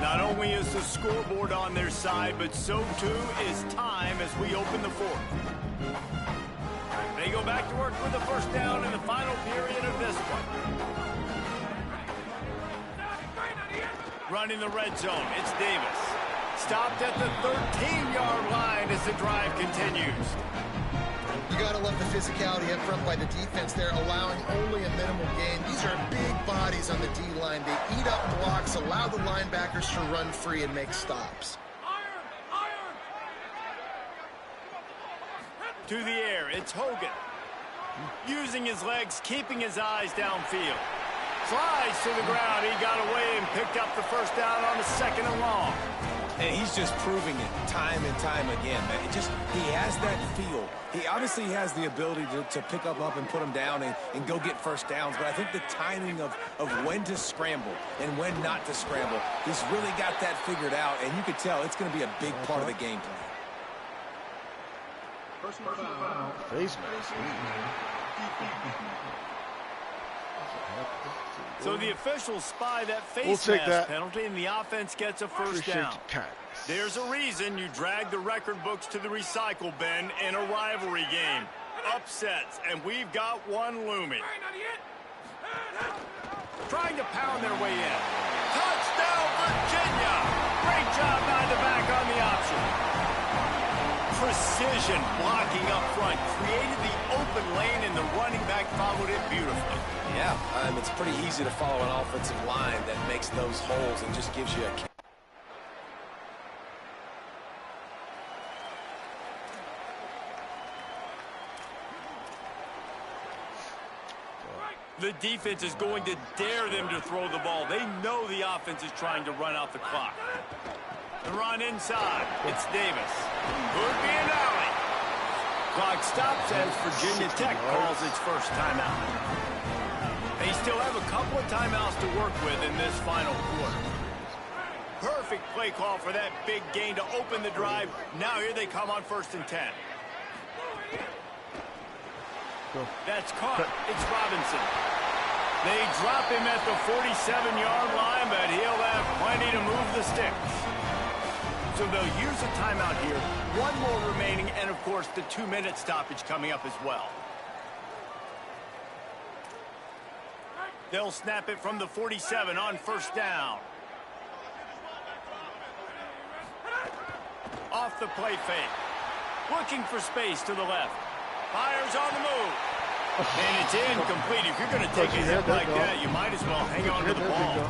Not only is the scoreboard on their side, but so too is time as we open the fourth. They go back to work with the first down in the final period of this one. Running the red zone, it's Davis. Stopped at the 13-yard line as the drive continues. You got to love the physicality up front by the defense there, allowing only a minimal gain. These are big bodies on the D-line. They eat up blocks, allow the linebackers to run free and make stops. To the air, it's Hogan. Using his legs, keeping his eyes downfield. Slides to the ground. He got away and picked up the first down on the 2nd and long. And he's just proving it time and time again, man. He has that feel. He obviously has the ability to pick up and put them down and go get first downs. But I think the timing of when to scramble and when not to scramble, he's really got that figured out. And you could tell it's going to be a big part of the game plan. Face mask. So the officials spy that face mask penalty, and the offense gets a first down. There's a reason you drag the record books to the recycle bin in a rivalry game. Upsets, and we've got one looming. Trying to pound their way in. Touchdown, Virginia! Great job by the back on the option. Precision blocking up front created the open lane, and the running back followed it beautifully. Yeah, it's pretty easy to follow an offensive line that makes those holes and just gives you a... The defense is going to dare them to throw the ball. They know the offense is trying to run out the clock. The run inside. It's Davis. Could be an alley. Clock stops as Virginia Tech calls its first timeout. They still have a couple of timeouts to work with in this final quarter. Perfect play call for that big gain to open the drive. Now here they come on 1st and 10. That's caught. It's Robinson. They drop him at the 47-yard line, but he'll have plenty to move the sticks. So they'll use a timeout here. One more remaining, and of course the 2-minute stoppage coming up as well. They'll snap it from the 47 on 1st down. Off the play fake. Looking for space to the left. Fires on the move. And it's incomplete. If you're going to take a hit like that, you might as well hang on to the ball.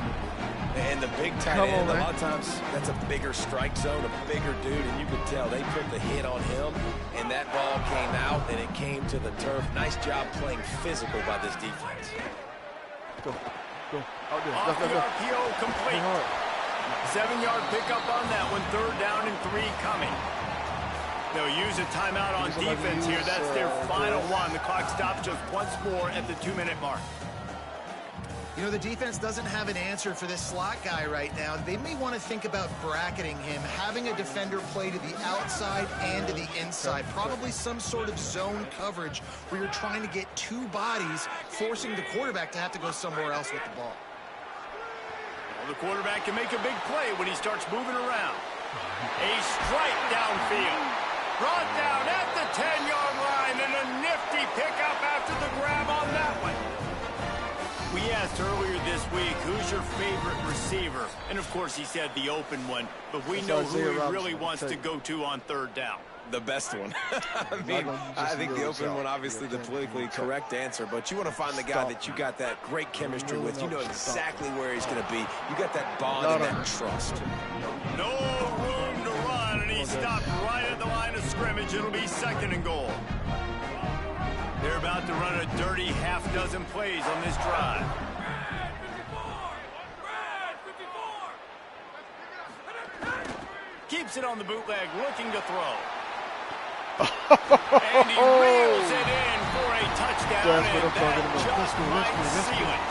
And the big tight end, a lot of times, that's a bigger strike zone, a bigger dude, and you could tell they put the hit on him, and that ball came out, and it came to the turf. Nice job playing physical by this defense. Go. Out there. Off the RPO complete. 7-yard pickup on that one. 3rd down and 3 coming. They'll use a timeout on defense here. That's their final one. The clock stops just once more at the 2-minute mark. You know, the defense doesn't have an answer for this slot guy right now. They may want to think about bracketing him, having a defender play to the outside and to the inside. Probably some sort of zone coverage where you're trying to get 2 bodies, forcing the quarterback to have to go somewhere else with the ball. Well, the quarterback can make a big play when he starts moving around. A strike downfield. Brought down at the 10-yard line, and a nifty pickup after the grab on that one. We asked earlier this week, who's your favorite receiver? And, of course, he said the open one. But we know who he really wants to go to on 3rd down. The best one. I think the open one, obviously the politically correct answer, but you want to find the guy that you got that great chemistry with. You know exactly where he's going to be. You got that bond and that trust. No room to run, and he stopped right at the line of scrimmage. It'll be 2nd and goal. They're about to run a dirty half-dozen plays on this drive. Keeps it on the bootleg, looking to throw. And he reels it in for a touchdown, and that just might seal it.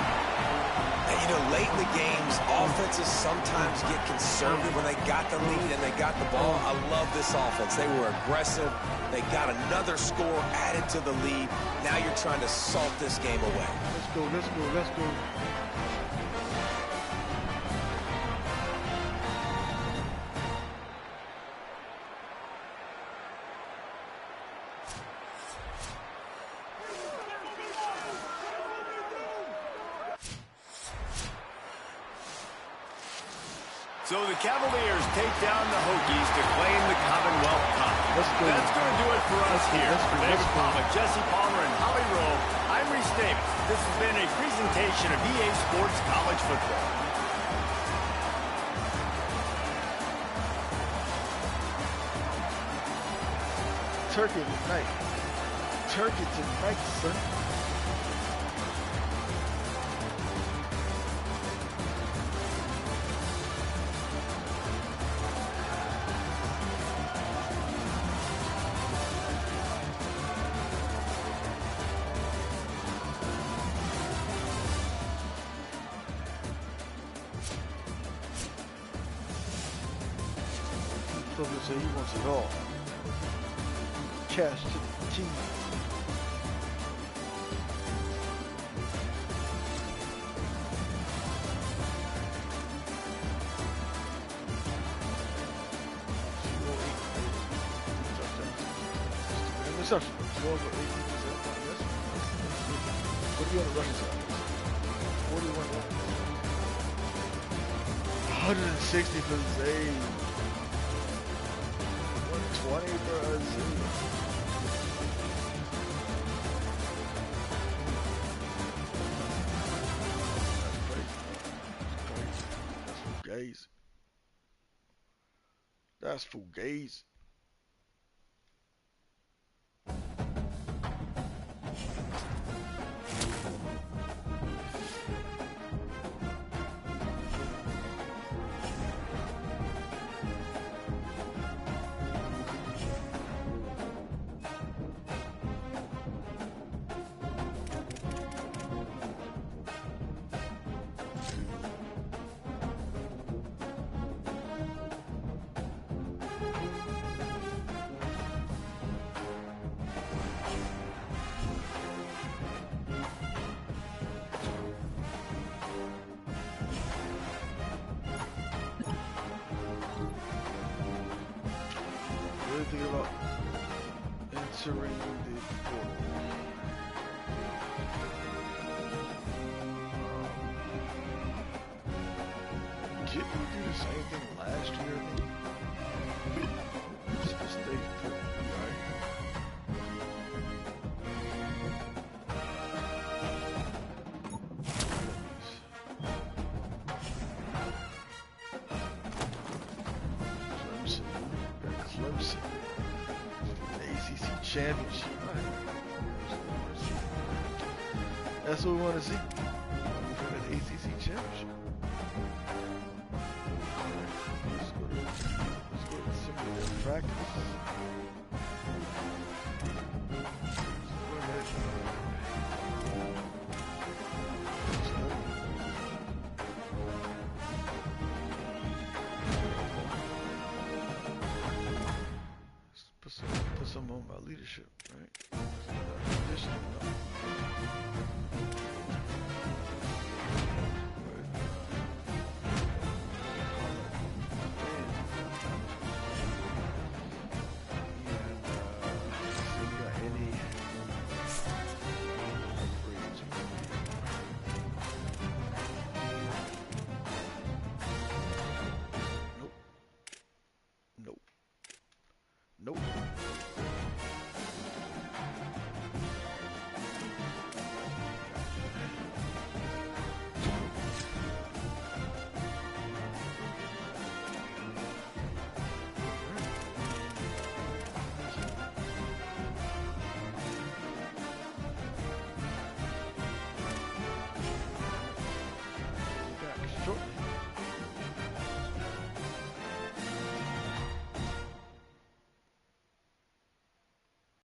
And, you know, late in the games, offenses sometimes get conservative when they got the lead and they got the ball. I love this offense. They were aggressive. They got another score added to the lead. Now you're trying to salt this game away. Let's go. So the Cavaliers take down the Hokies to claim the Commonwealth Cup. That's going to do it for us here. For David Palmer, Jesse Palmer, and Holly Rowe, I'm Reese Davis. This has been a presentation of EA Sports College Football. Turkey tonight. Turkey tonight, son. Probably say he wants it all. Cash to the team. Interception. What are you on the rushing side? 41. 160 for the save. 120 for a save. That's full gaze. Thinking about entering the portal. Didn't we do the same thing last year? Just stay put, right? Clemson. The ACC championship. That's what we want to see. For the ACC championship. Let's go to simulator practice. Go ahead. Put some on my leadership.